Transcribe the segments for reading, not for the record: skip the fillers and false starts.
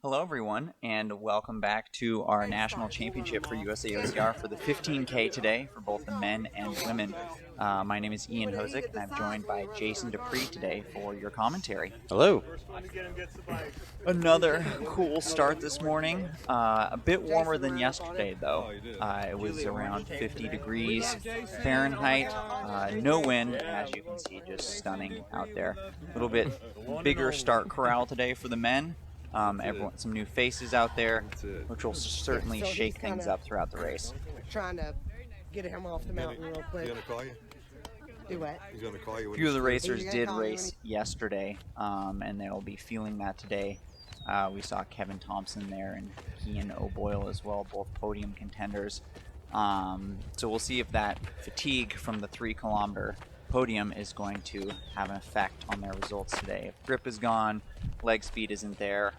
Hello, everyone, and welcome back to our national championship for USAOCR for the 15K today for both the men and women. My name is Ian Hosick, and I'm joined by Jason Dupree today for your commentary. Hello. Another cool start this morning. A bit warmer than yesterday, though. It was around 50 degrees Fahrenheit. No wind, as you can see, just stunning out there. A little bit bigger start corral today for the men. Everyone, some new faces out there, which will certainly shake things up throughout the race. Trying to get him off the mountain real quick. He's gonna call you. Do what? He's gonna call you. A few of the racers did race yesterday, and they'll be feeling that today. We saw Kevin Thompson there and Kean O'Boyle as well, both podium contenders. So we'll see if that fatigue from the 3-kilometer podium is going to have an effect on their results today. If grip is gone, leg speed isn't there,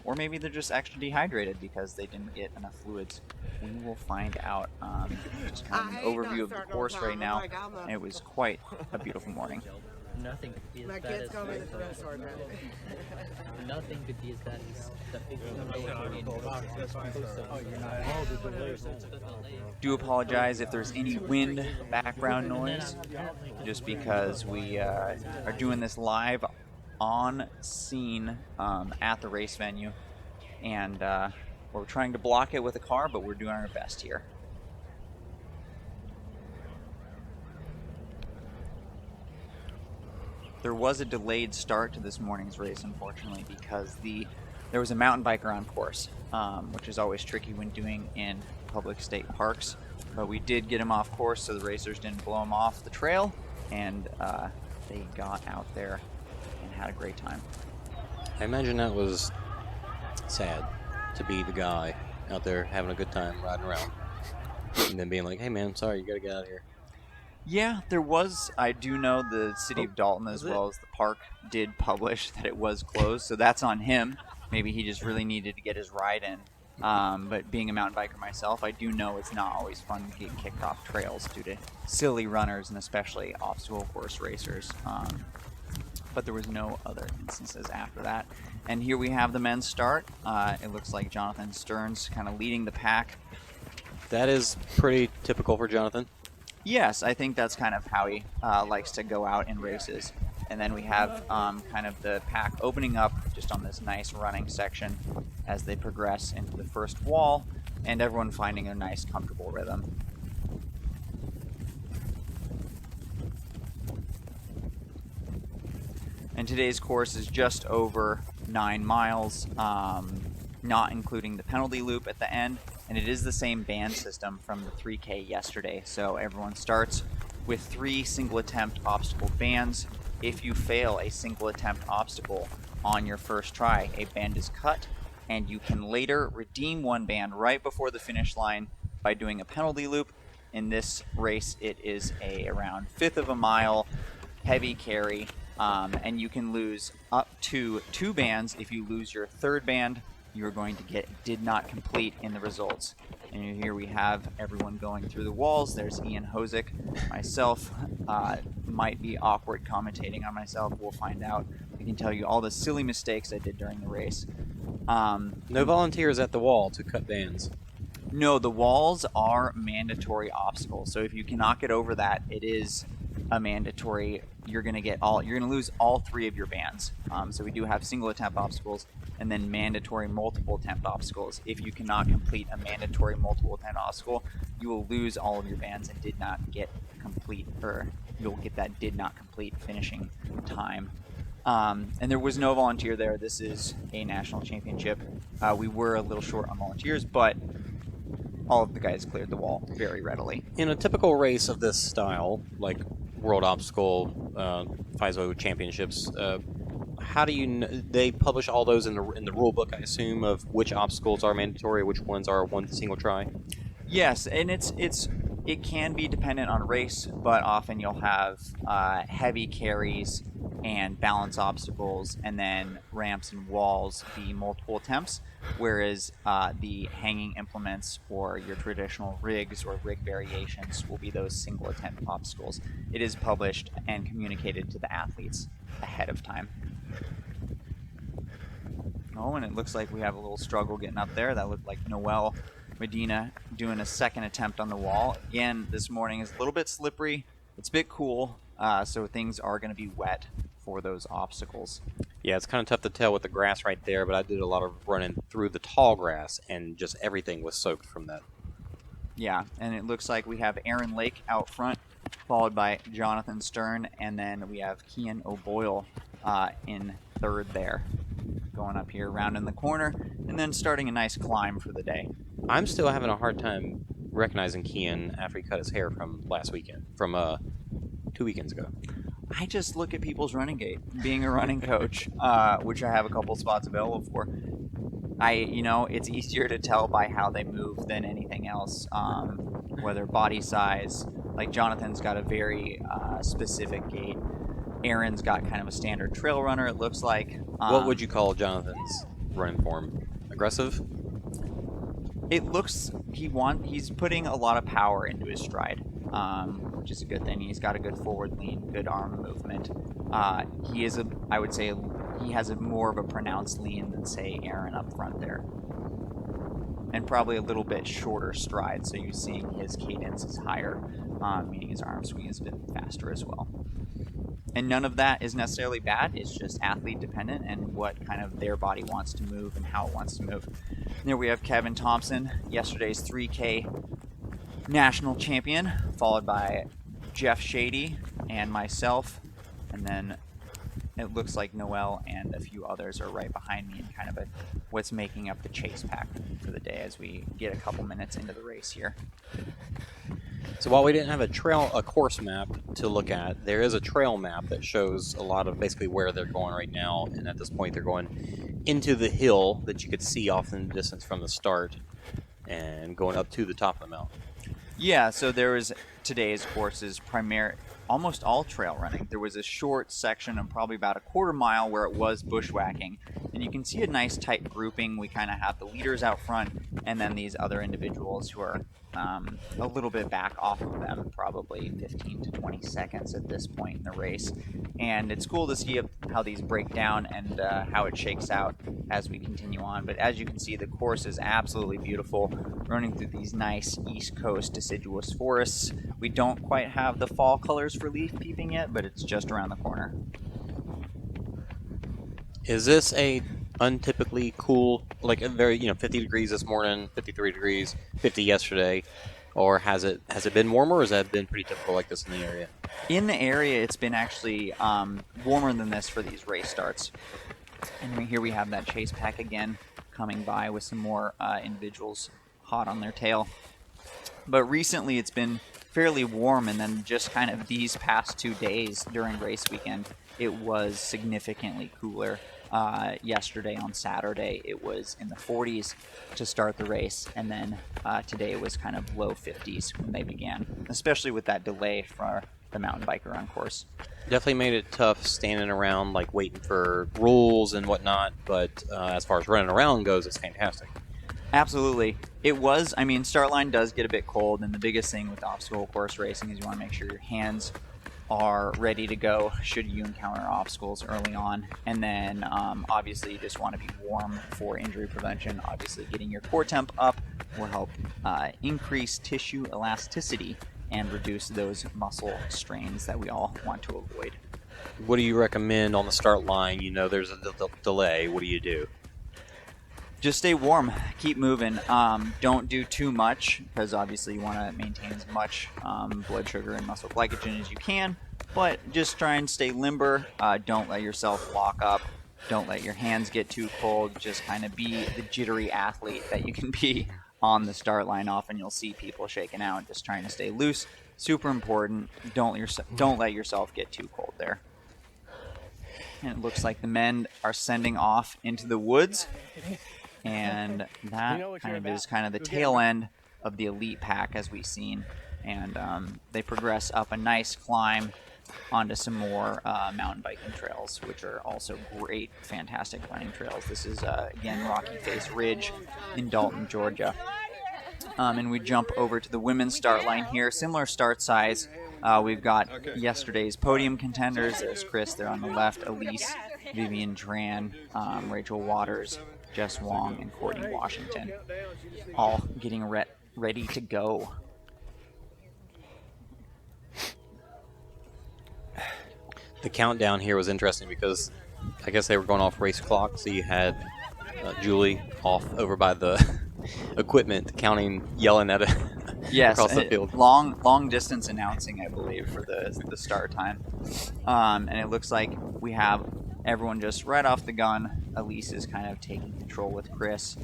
or maybe they're just extra dehydrated because they didn't get enough fluids. We will find out. Just kind of an overview of the course right now. And it was quite a beautiful morning. Nothing could be as My bad kid's as coming to the rest hard now. nothing could be as bad as the 15 Do apologize if there's any wind background noise, just because we are doing this live on scene at the race venue, and we're trying to block it with a car, but we're doing our best here. There was a delayed start to this morning's race, unfortunately, because there was a mountain biker on course, which is always tricky when doing in public state parks. But we did get him off course, so the racers didn't blow him off the trail, and they got out there and had a great time. I imagine that was sad to be the guy out there having a good time riding around and then being like, hey man, sorry, you gotta get out of here. Yeah, there was. I do know the city of Dalton, as well as the park, did publish that it was closed, so that's on him. Maybe he just really needed to get his ride in. But being a mountain biker myself, I do know it's not always fun to get kicked off trails due to silly runners and especially obstacle course racers. But there was no other instances after that. And here we have the men's start. It looks like Jonathan Stearns kind of leading the pack. That is pretty typical for Jonathan. Yes, I think that's kind of how he likes to go out in races. And then we have kind of the pack opening up just on this nice running section as they progress into the first wall, and everyone finding a nice, comfortable rhythm. And today's course is just over 9 miles, not including the penalty loop at the end. And it is the same band system from the 3K yesterday. So everyone starts with 3 single attempt obstacle bands. If you fail a single attempt obstacle on your first try, a band is cut, and you can later redeem one band right before the finish line by doing a penalty loop. In this race, it is around 1/5 of a mile heavy carry, and you can lose up to 2 bands. If you lose your third band, you're going to get did not complete in the results. And here we have everyone going through the walls. There's Ian Hosick. Myself might be awkward commentating on myself. We'll find out. I can tell you all the silly mistakes I did during the race. No volunteers at the wall to cut bands. No, the walls are mandatory obstacles. So if you cannot get over that, it is a mandatory. You're going to lose all 3 of your bands. So we do have single attempt obstacles and then mandatory multiple attempt obstacles. If you cannot complete a mandatory multiple attempt obstacle, you will lose all of your bands and did not get complete, or you'll get that did not complete finishing time. And there was no volunteer there. This is a national championship. We were a little short on volunteers, but all of the guys cleared the wall very readily. In a typical race of this style, like World Obstacle, FISO Championships, how do you they publish all those in the rule book, I assume, of which obstacles are mandatory, which ones are one single try? Yes, and it can be dependent on race, but often you'll have heavy carries and balance obstacles, and then ramps and walls be multiple attempts, whereas the hanging implements or your traditional rigs or rig variations will be those single attempt obstacles. It is published and communicated to the athletes ahead of time. Oh, and it looks like we have a little struggle getting up there. That looked like Noel Medina doing a second attempt on the wall. Again, this morning is a little bit slippery. It's a bit cool, so things are going to be wet for those obstacles. Yeah, it's kind of tough to tell with the grass right there, but I did a lot of running through the tall grass, and just everything was soaked from that. Yeah, and it looks like we have Aaron Lake out front, followed by Jonathan Stern, and then we have Kian O'Boyle in third there. Going up here, rounding the corner, and then starting a nice climb for the day. I'm still having a hard time recognizing Kian after he cut his hair from last weekend, from 2 weekends ago. I just look at people's running gait. Being a running coach, which I have a couple spots available for, it's easier to tell by how they move than anything else. Whether body size, like Jonathan's got a very specific gait. Aaron's got kind of a standard trail runner, it looks like. What would you call Jonathan's running form? Aggressive? It looks he's putting a lot of power into his stride, which is a good thing. He's got a good forward lean, good arm movement. I would say he has a more of a pronounced lean than, say, Aaron up front there. And probably a little bit shorter stride, so you're seeing his cadence is higher, meaning his arm swing is a bit faster as well. And none of that is necessarily bad. It's just athlete dependent and what kind of their body wants to move and how it wants to move. And there we have Kevin Thompson, yesterday's 3K national champion, followed by Jeff Shady and myself. And then it looks like Noel and a few others are right behind me and kind of what's making up the chase pack for the day as we get a couple minutes into the race here. So while we didn't have a course map to look at, there is a trail map that shows a lot of basically where they're going right now. And at this point, they're going into the hill that you could see off in the distance from the start and going up to the top of the mountain. Yeah, so there was today's course is almost all trail running. There was a short section of probably about a quarter mile where it was bushwhacking. And you can see a nice tight grouping. We kind of have the leaders out front and then these other individuals who are a little bit back off of them, probably 15 to 20 seconds at this point in the race. And it's cool to see how these break down and how it shakes out as we continue on. But as you can see, the course is absolutely beautiful, running through these nice East Coast deciduous forests. We don't quite have the fall colors for leaf peeping yet, but it's just around the corner. Is this a untypically cool, like a very 50 degrees this morning, 53 degrees, 50 yesterday, or has it been warmer, or has that been pretty typical like this in the area? In the area, it's been actually warmer than this for these race starts. And here we have that chase pack again coming by with some more individuals hot on their tail. But recently it's been fairly warm, and then just kind of these past 2 days during race weekend, it was significantly cooler. Yesterday on Saturday, it was in the 40s to start the race, and then today it was kind of low 50s when they began, especially with that delay for the mountain biker run course. Definitely made it tough standing around, like waiting for rules and whatnot, but as far as running around goes, it's fantastic. Absolutely. It was, start line does get a bit cold, and the biggest thing with obstacle course racing is you want to make sure your hands are ready to go should you encounter obstacles early on. And then obviously you just want to be warm for injury prevention. Obviously getting your core temp up will help increase tissue elasticity and reduce those muscle strains that we all want to avoid. What do you recommend on the start line? There's a delay. What do you do? Just stay warm, keep moving. Don't do too much, because obviously you want to maintain as much blood sugar and muscle glycogen as you can, but just try and stay limber. Don't let yourself lock up. Don't let your hands get too cold. Just kind of be the jittery athlete that you can be on the start line. Often you'll see people shaking out, just trying to stay loose. Super important. Don't let yourself get too cold there. And it looks like the men are sending off into the woods. And that is kind of the tail end of the elite pack as we've seen. And they progress up a nice climb onto some more mountain biking trails, which are also great, fantastic running trails. This is, again, Rocky Face Ridge in Dalton, Georgia. And we jump over to the women's start line here. Similar start size. We've got yesterday's podium contenders. There's Chris there on the left, Elise Vivian Tran, Rachel Waters, Jess Wong, and Courtney Washington, all getting ready to go. The countdown here was interesting because I guess they were going off race clock, so you had Julie off over by the equipment, counting, yelling at it across the field. Long distance announcing, I believe, for the start time. And it looks like we have everyone just right off the gun. Elise is kind of taking control with Chris.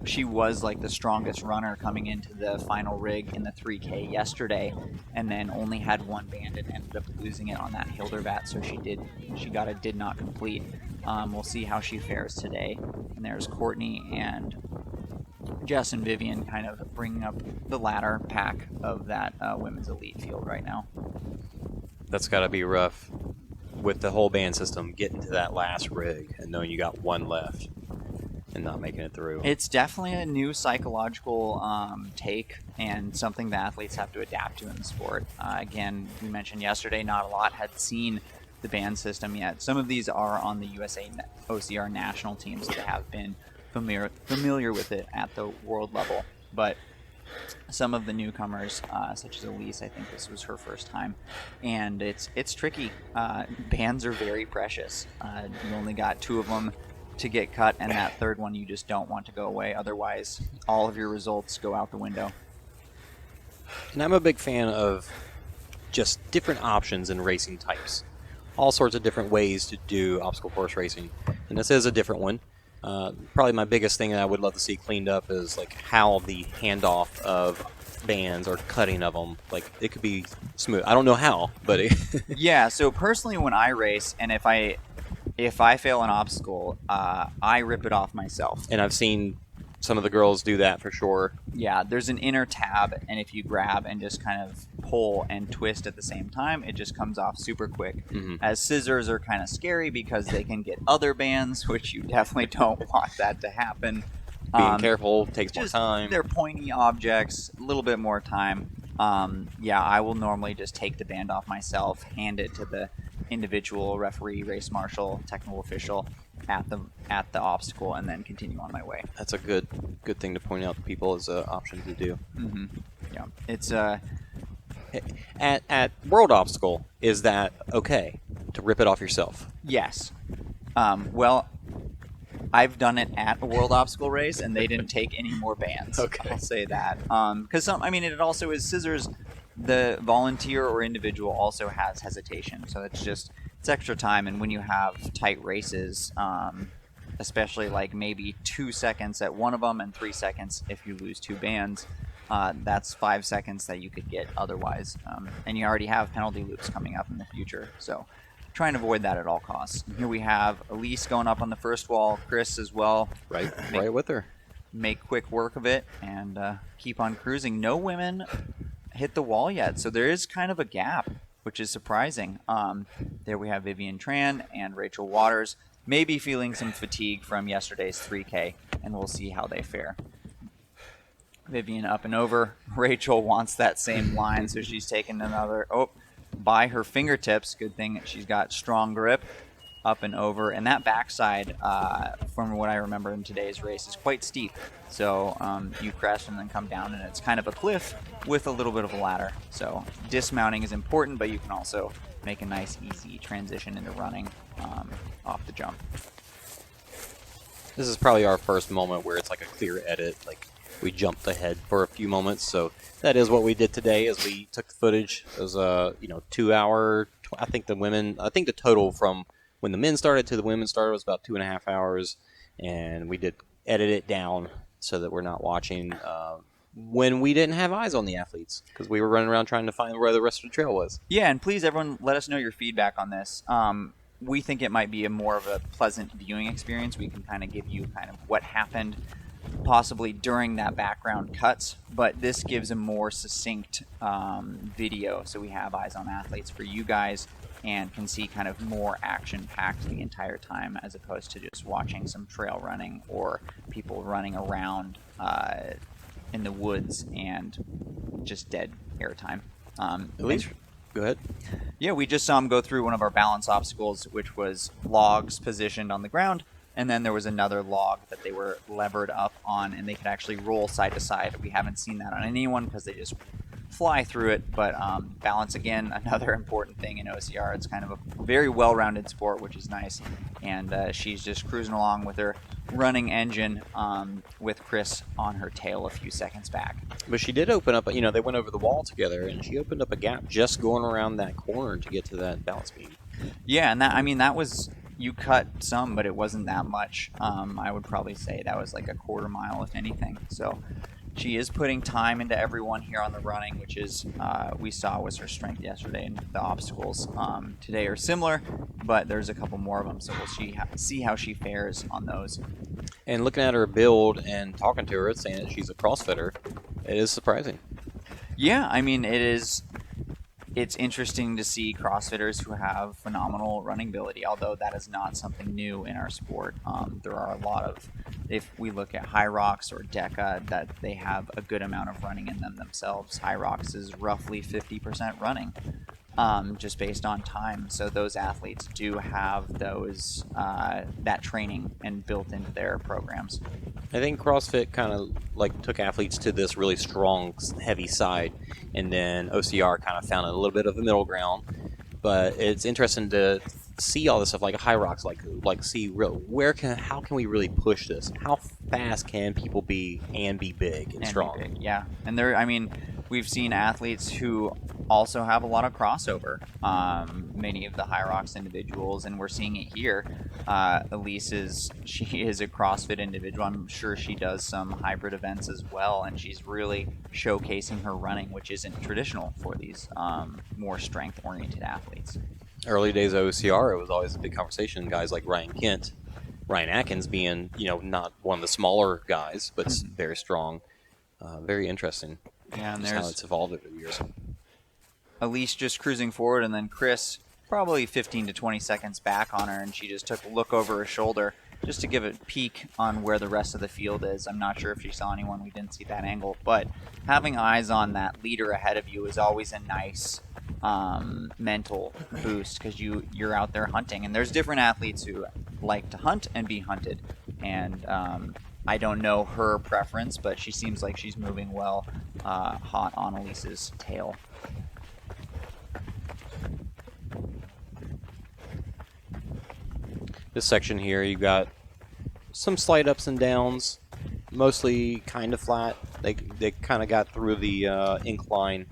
She was like the strongest runner coming into the final rig in the 3K yesterday, and then only had one band and ended up losing it on that Hildervat, so she did not complete. We'll see how she fares today. And there's Courtney and Jess and Vivian kind of bringing up the latter pack of that women's elite field right now. That's got to be rough with the whole band system getting to that last rig and knowing you got one left and not making it through. It's definitely a new psychological take and something that athletes have to adapt to in the sport. Again, we mentioned yesterday, not a lot had seen the band system yet. Some of these are on the USAOCR national teams that have been familiar with it at the world level, but some of the newcomers, such as Elise, I think this was her first time, and it's tricky. Bands are very precious. You only got 2 of them to get cut, and that third one you just don't want to go away. Otherwise, all of your results go out the window. And I'm a big fan of just different options in racing types. All sorts of different ways to do obstacle course racing, and this is a different one. Probably my biggest thing that I would love to see cleaned up is like how the handoff of bands or cutting of them, like it could be smooth. I don't know how, but Yeah, so personally when I race, and if I fail an obstacle, I rip it off myself. And I've seen some of the girls do that for sure. Yeah, there's an inner tab, and if you grab and just kind of pull and twist at the same time, it just comes off super quick. Mm-hmm. As scissors are kind of scary because they can get other bands, which you definitely don't want that to happen. Being careful takes more Just time. They're pointy objects, a little bit more time. Yeah, I will normally just take the band off myself, hand it to the individual referee, race marshal, technical official at the obstacle, and then continue on my way. That's a good thing to point out to people as an option to do. Mm-hmm. Yeah, it's At World Obstacle, is that okay to rip it off yourself? yes. Well, I've done it at a World Obstacle race, and they didn't take any more bands. Okay. I'll say that. Because it also is scissors. The volunteer or individual also has hesitation, so it's extra time. And when you have tight races, especially like maybe 2 seconds at one of them and 3 seconds if you lose 2 bands, that's 5 seconds that you could get otherwise. And you already have penalty loops coming up in the future, so try and avoid that at all costs. And here we have Elise going up on the first wall, Chris as well. Right with her. Make quick work of it and keep on cruising. No women hit the wall yet, so there is kind of a gap, which is surprising. There we have Vivian Tran and Rachel Waters, maybe feeling some fatigue from yesterday's 3K, and we'll see how they fare. Vivian up and over. Rachel wants that same line, so she's taking another by her fingertips. Good thing she's got strong grip. Up and over, and that backside, from what I remember in today's race, is quite steep. So you crest and then come down, and it's kind of a cliff with a little bit of a ladder. So dismounting is important, but you can also make a nice, easy transition into running off the jump. This is probably our first moment where it's like a clear edit, like we jumped ahead for a few moments. So that is what we did today, as we took the footage. It was a 2 hour. I think the total from when the men started to the women started was about 2.5 hours, and we did edit it down so that we're not watching when we didn't have eyes on the athletes, because we were running around trying to find where the rest of the trail was. Yeah, and please, everyone, let us know your feedback on this. We think it might be more of a pleasant viewing experience. We can kind of give you kind of what happened possibly during that background cuts, but this gives a more succinct video, so we have eyes on athletes for you guys and can see kind of more action-packed the entire time, as opposed to just watching some trail running or people running around in the woods and just dead airtime. Go ahead. Yeah, we just saw him go through one of our balance obstacles, which was logs positioned on the ground, and then there was another log that they were levered up on, and they could actually roll side to side. We haven't seen that on anyone because they just fly through it, but balance, again, another important thing in OCR. It's kind of a very well-rounded sport, which is nice, and she's just cruising along with her running engine with Chris on her tail a few seconds back. But she did open up, you know, they went over the wall together, and she opened up a gap just going around that corner to get to that balance beam. Yeah, and that, I mean, that was, you cut some, but it wasn't that much. I would probably say that was like a quarter mile, if anything. So she is putting time into everyone here on the running, which is, we saw was her strength yesterday, and the obstacles today are similar, but there's a couple more of them, so we'll see how she fares on those. And looking at her build and talking to her, saying that she's a CrossFitter, it is surprising. Yeah, I mean, it's interesting to see CrossFitters who have phenomenal running ability, although that is not something new in our sport. There are a lot of, if we look at High Rocks or Deca, that they have a good amount of running in them themselves. High Rocks is roughly 50% running, just based on time. So those athletes do have those that training and built into their programs. I think CrossFit kind of like took athletes to this really strong, heavy side, and then OCR kind of found a little bit of a middle ground. But it's interesting to see all this stuff like High Rocks, like see real, how can we really push this? How fast can people be and be big and strong? Be big, yeah, and there, I mean, we've seen athletes who also have a lot of crossover. Many of the High Rocks individuals, and we're seeing it here. Elise she is a CrossFit individual. I'm sure she does some hybrid events as well, and she's really showcasing her running, which isn't traditional for these more strength-oriented athletes. Early days of OCR, it was always a big conversation. Guys like Ryan Kent, Ryan Atkins being, you know, not one of the smaller guys, but very strong. Very interesting. Yeah, and just there's how it's evolved over the years. Elise just cruising forward, and then Chris probably 15 to 20 seconds back on her, and she just took a look over her shoulder just to give a peek on where the rest of the field is. I'm not sure if she saw anyone. We didn't see that angle, but having eyes on that leader ahead of you is always a nice mental boost, because you're out there hunting, and there's different athletes who like to hunt and be hunted, and I don't know her preference, but she seems like she's moving well, hot on Elise's tail. This section here, you got some slight ups and downs, mostly kind of flat. They kind of got through the incline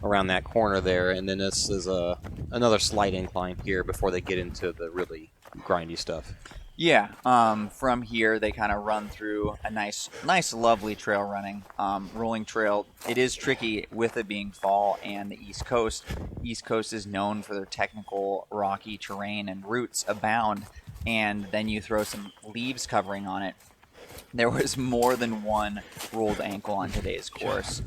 around that corner there, and then this is another slight incline here before they get into the really grindy stuff. Yeah, from here they kind of run through a nice, lovely trail running, rolling trail. It is tricky with it being fall and the East Coast. East Coast is known for their technical rocky terrain, and roots abound, and then you throw some leaves covering on it. There was more than one rolled ankle on today's course,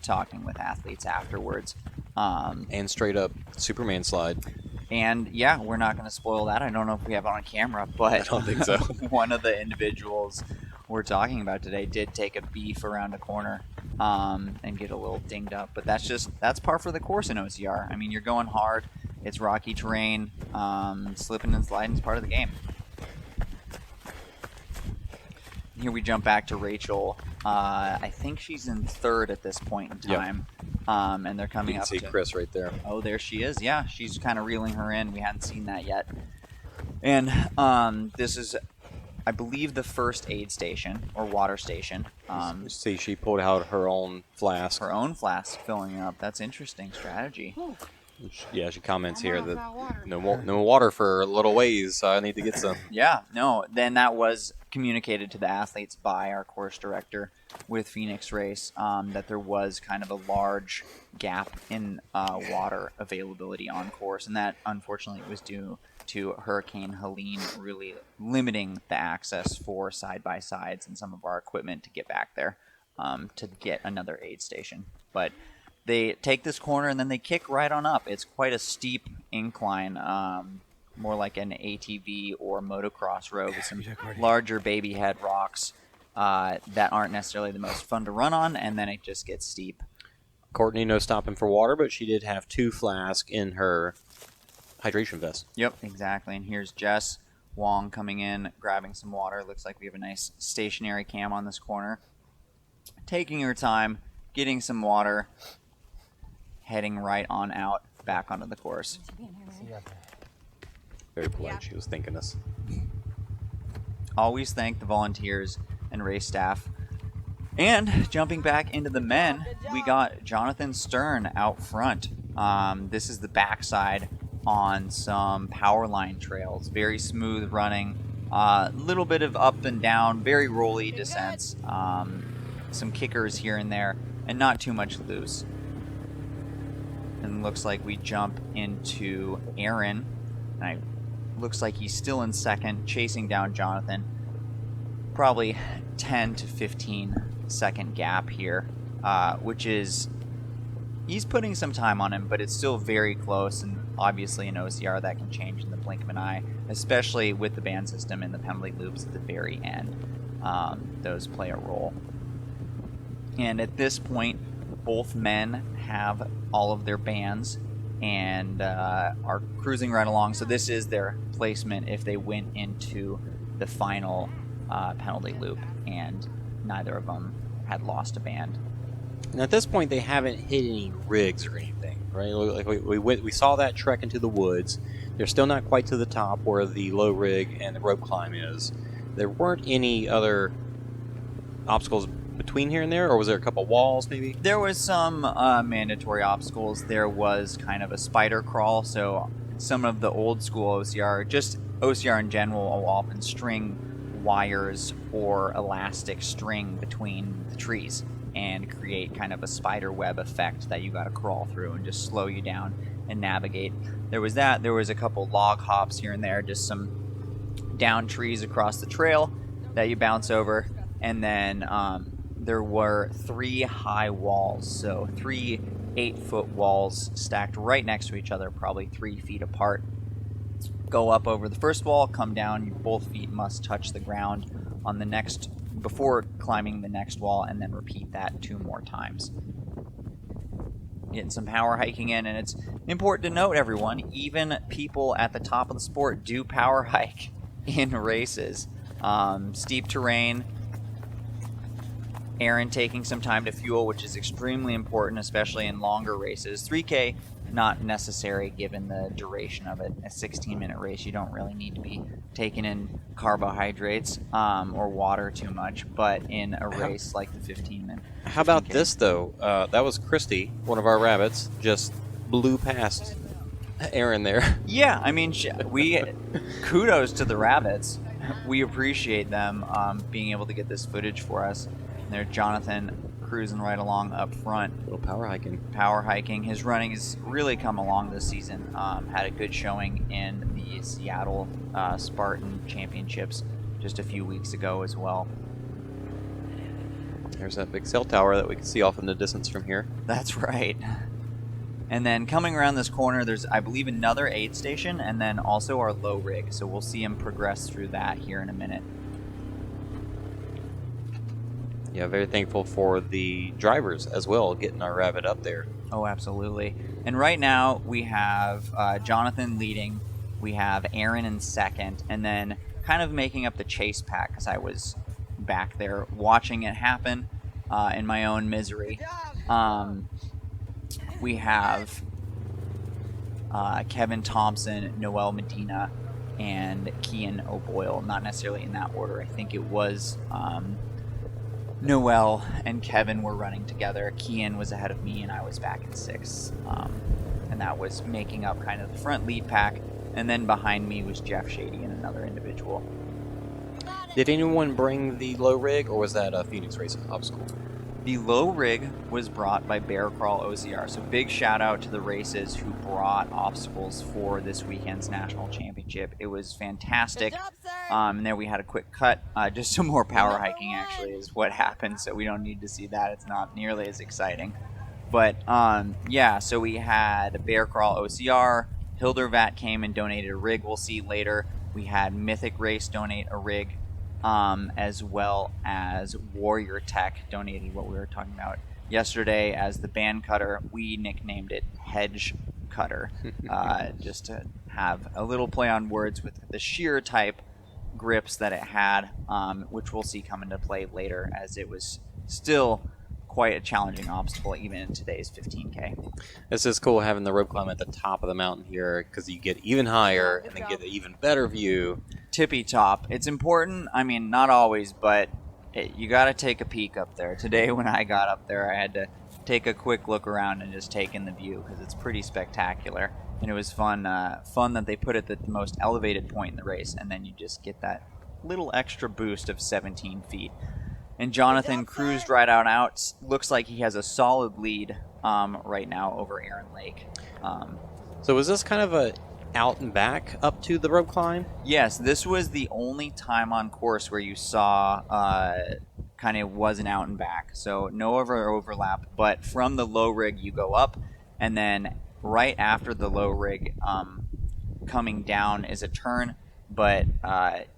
talking with athletes afterwards. And straight up Superman slide. And yeah, we're not going to spoil that. I don't know if we have it on camera, but I don't think so. One of the individuals we're talking about today did take a beef around a corner and get a little dinged up. But that's par for the course in OCR. I mean, you're going hard. It's rocky terrain. Slipping and sliding is part of the game. Here we jump back to Rachel. I think she's in third at this point in time. Yep. And they're coming up to... You can see Chris right there. Oh, there she is. Yeah, she's kind of reeling her in. We hadn't seen that yet. And this is, I believe, the first aid station or water station. See, she pulled out her own flask. Her own flask filling up. That's interesting strategy. Yeah, she comments here that no water for a little ways, so I need to get some. Yeah, no. Then that was communicated to the athletes by our course director with Phoenix Race, that there was kind of a large gap in water availability on course, and that unfortunately was due to Hurricane Helene really limiting the access for side-by-sides and some of our equipment to get back there to get another aid station. But they take this corner and then they kick right on up. It's quite a steep incline, more like an ATV or motocross road with some larger baby head rocks that aren't necessarily the most fun to run on, and then it just gets steep. Courtney, no stopping for water, but she did have 2 flasks in her hydration vest. Yep, exactly. And here's Jess Wong coming in, grabbing some water. Looks like we have a nice stationary cam on this corner. Taking her time, getting some water, heading right on out, back onto the course. Very polite. She was thanking us. Always thank the volunteers and race staff. And jumping back into the men, we got Jonathan Stern out front. This is the backside on some power line trails. Very smooth running. Little bit of up and down, very rolly descents. Some kickers here and there, and not too much loose. And looks like we jump into Aaron. Looks like he's still in second, chasing down Jonathan. Probably 10 to 15 second gap here, which is, he's putting some time on him, but it's still very close, and obviously in OCR that can change in the blink of an eye, especially with the band system and the penalty loops at the very end. Those play a role. And at this point, both men have all of their bands and are cruising right along, so this is their placement if they went into the final penalty loop, and neither of them had lost a band. And at this point, they haven't hit any rigs or anything, right? Like we saw that trek into the woods. They're still not quite to the top where the low rig and the rope climb is. There weren't any other obstacles between here and there, or was there a couple walls maybe? There was some mandatory obstacles. There was kind of a spider crawl, so some of the old school OCR, just OCR in general, will often string wires or elastic string between the trees and create kind of a spider web effect that you got to crawl through and just slow you down and navigate. There was that. There was a couple log hops here and there, just some down trees across the trail that you bounce over, and then there were 3 high walls, so 3 8-foot walls stacked right next to each other, probably 3 feet apart. Go up over the first wall, come down, both feet must touch the ground on the next, before climbing the next wall, and then repeat that 2 more times. Getting some power hiking in, and it's important to note, everyone, even people at the top of the sport do power hike in races. Steep terrain, Aaron taking some time to fuel, which is extremely important, especially in longer races. 3K, not necessary given the duration of it. A 16-minute race, you don't really need to be taking in carbohydrates or water too much, but in a race like the 15-minute. How about this, though? That was Christy, one of our rabbits, just blew past Aaron there. Yeah, I mean, we kudos to the rabbits. We appreciate them being able to get this footage for us. And there's Jonathan cruising right along up front. A little power hiking. Power hiking. His running has really come along this season. Had a good showing in the Seattle Spartan Championships just a few weeks ago as well. There's that big cell tower that we can see off in the distance from here. That's right. And then coming around this corner, there's, I believe, another aid station, and then also our low rig. So we'll see him progress through that here in a minute. Yeah, very thankful for the drivers as well, getting our rabbit up there. Oh, absolutely. And right now we have Jonathan leading. We have Aaron in second, and then kind of making up the chase pack because I was back there watching it happen in my own misery. We have Kevin Thompson, Noel Medina, and Kian O'Boyle. Not necessarily in that order. I think it was Noel and Kevin were running together. Kian was ahead of me, and I was back in 6th. And that was making up kind of the front lead pack. And then behind me was Jeff Shady and another individual. Did anyone bring the low rig, or was that a Phoenix Race obstacle? The low rig was brought by Bear Crawl OCR, so big shout out to the races who brought obstacles for this weekend's national championship. It was fantastic. And there we had a quick cut. Just some more power hiking actually is what happened, so we don't need to see that. It's not nearly as exciting. But yeah, so we had Bear Crawl OCR, Hildervat came and donated a rig we'll see later. We had Mythic Race donate a rig. As well as Warrior Tech donated what we were talking about yesterday as the band cutter. We nicknamed it Hedge Cutter, just to have a little play on words with the sheer type grips that it had, which we'll see come into play later, as it was still quite a challenging obstacle even in today's 15K. This is cool having the rope climb at the top of the mountain here because you get even higher and then get an even better view. Tippy top. It's important. I mean, not always, but you got to take a peek up there. Today when I got up there, I had to take a quick look around and just take in the view because it's pretty spectacular. And it was fun that they put it at the most elevated point in the race, and then you just get that little extra boost of 17 feet. And Jonathan cruised right out. Looks like he has a solid lead right now over Aaron Lake. So was this kind of a out and back up to the rope climb? Yes, this was the only time on course where you saw kind of was an out and back. So no overlap, but from the low rig you go up, and then right after the low rig coming down is a turn, but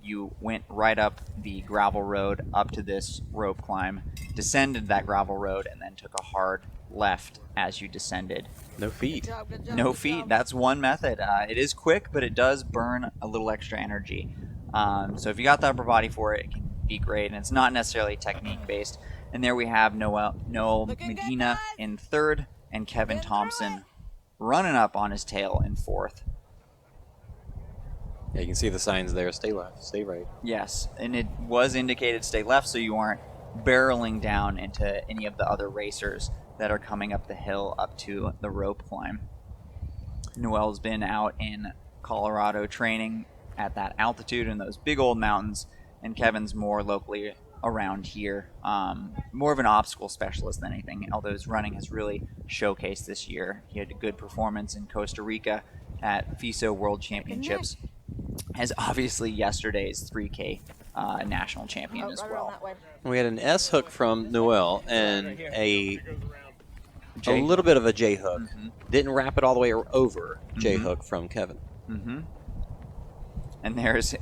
you went right up the gravel road up to this rope climb, descended that gravel road, and then took a hard left as you descended. No feet. No feet. That's one method. It is quick, but it does burn a little extra energy. So if you got the upper body for it, it can be great, and it's not necessarily technique based. And there we have Noel Medina in third, and Kevin Thompson running up on his tail in fourth. Yeah, you can see the signs there. Stay left, stay right. Yes, and it was indicated stay left, so you aren't barreling down into any of the other racers that are coming up the hill up to the rope climb. Noel's been out in Colorado training at that altitude in those big old mountains, and Kevin's more locally around here, more of an obstacle specialist than anything, although his running has really showcased this year. He had a good performance in Costa Rica at FISO World Championships, as obviously yesterday's 3K national champion as well. We had an S hook from Noel and a little bit of a J hook. Didn't wrap it all the way over. J hook from Kevin. And there's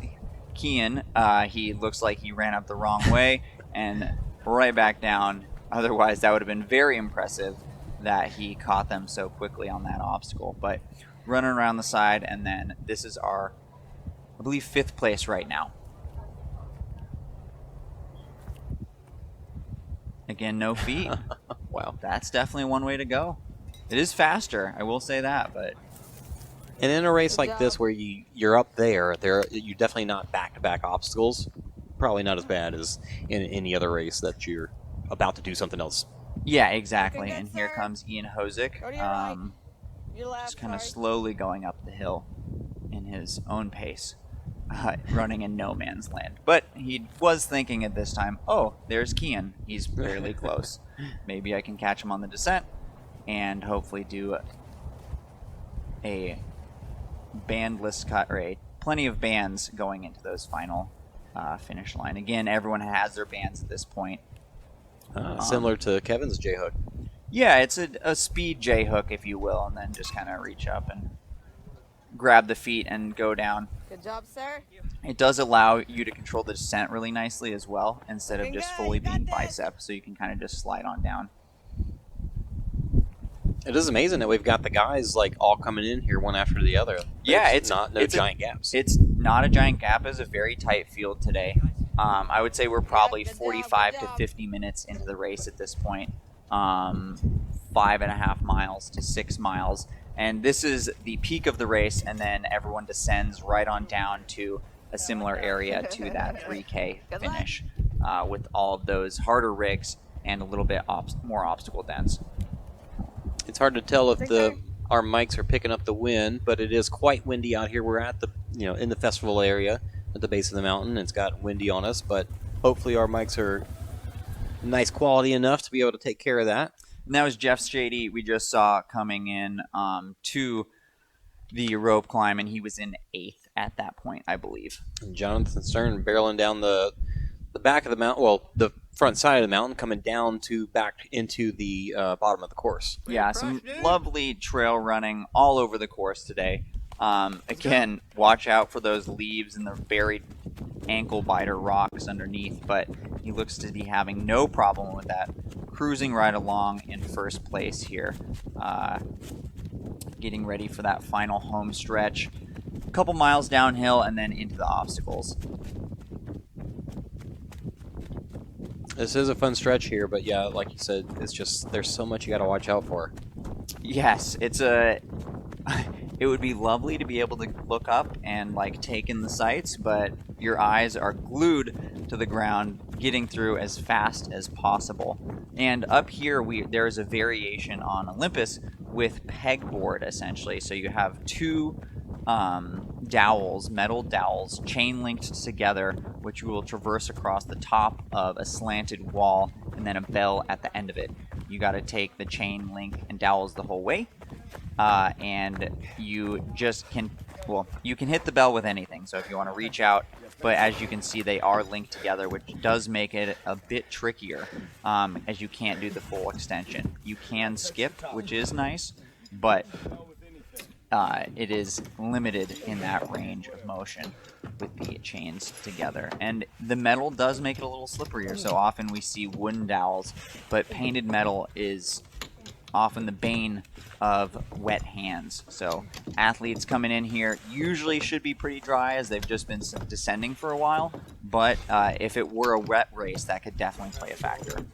Kian. He looks like he ran up the wrong way and right back down. Otherwise, that would have been very impressive that he caught them so quickly on that obstacle. But running around the side, and then this is our, I believe, 5th place right now. Again, no feet. Wow. That's definitely one way to go. It is faster, I will say that, but And in a race like this where you're up there, you definitely not back-to-back obstacles. Probably not as bad as in any other race that you're about to do something else. yeah, exactly. And here comes Ian Hosick, Your just kind of slowly going up the hill in his own pace, running in no man's land. But he was thinking at this time, oh, there's Kian. He's fairly close. Maybe I can catch him on the descent and hopefully do a bandless cut, or plenty of bands going into those final finish line. Again, everyone has their bands at this point. Similar to Kevin's J hook. Yeah, it's a speed J hook, if you will, and then just kind of reach up and grab the feet and go down. Good job, sir. It does allow you to control the descent really nicely as well, instead of just fully being bicep, so you can kind of just slide on down. It is amazing that we've got the guys like all coming in here one after the other. Yeah, it's not giant gaps. It's not a giant gap. It's a very tight field today. I would say we're probably 45 to 50 minutes into the race at this point. 5.5 miles to 6 miles. And this is the peak of the race, and then everyone descends right on down to a similar area to that 3K finish with all of those harder rigs and a little bit more obstacle dense. It's hard to tell if our mics are picking up the wind, but it is quite windy out here. We're at the in the festival area at the base of the mountain. It's got windy on us, but hopefully our mics are nice quality enough to be able to take care of that. And that was Jeff Shady we just saw coming in to the rope climb, and he was in 8th at that point, I believe. And Jonathan Stern barreling down the back of the mountain, well, the front side of the mountain, coming down to back into the bottom of the course. Yeah, some lovely trail running all over the course today. Again, watch out for those leaves and the buried ankle biter rocks underneath, but he looks to be having no problem with that. cruising right along in first place here. Getting ready for that final home stretch. A couple miles downhill and then into the obstacles. This is a fun stretch here, but yeah, like you said, it's just there's so much you got to watch out for. Yes, it's a. It would be lovely to be able to look up and like take in the sights, but your eyes are glued to the ground, getting through as fast as possible. And up here, there is a variation on Olympus with pegboard essentially. So you have two dowels, metal dowels, chain linked together, which you will traverse across the top of a slanted wall, and then a bell at the end of it. You got to take the chain link and dowels the whole way, and you just can, well, you can hit the bell with anything. So if you want to reach out, but as you can see, they are linked together, which does make it a bit trickier, as you can't do the full extension. You can skip, which is nice, but it is limited in that range of motion with the chains together. And the metal does make it a little slipperier. So often we see wooden dowels, but painted metal is often the bane of wet hands. So athletes coming in here usually should be pretty dry as they've just been descending for a while. But if it were a wet race, that could definitely play a factor.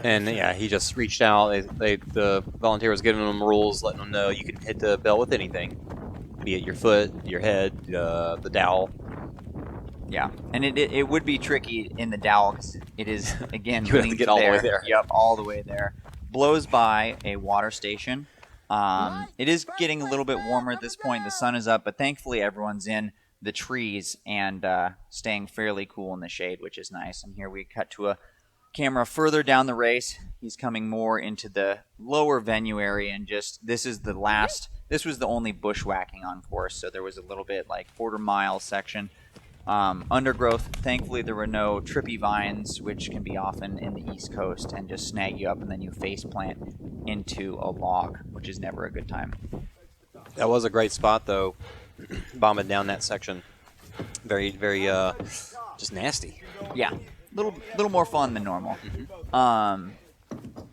And yeah, he just reached out. The volunteer was giving them rules, letting them know you can hit the bell with anything, be it your foot, your head, the dowel. Yeah, and it would be tricky in the dowel because it is, again, You have to get all the way there. Yep, all the way there. Blows by a water station. It is getting a little bit warmer at this point. The sun is up, but thankfully everyone's in the trees and staying fairly cool in the shade, which is nice. And here we cut to a camera further down the race. He's coming more into the lower venue area, and just this was the only bushwhacking on course, so there was a little bit like quarter-mile section. Undergrowth. Thankfully, there were no trippy vines, which can be often in the East Coast and just snag you up, and then you face plant into a log, which is never a good time. That was a great spot, though, bombing down that section. Very, very, just nasty. Yeah, little more fun than normal.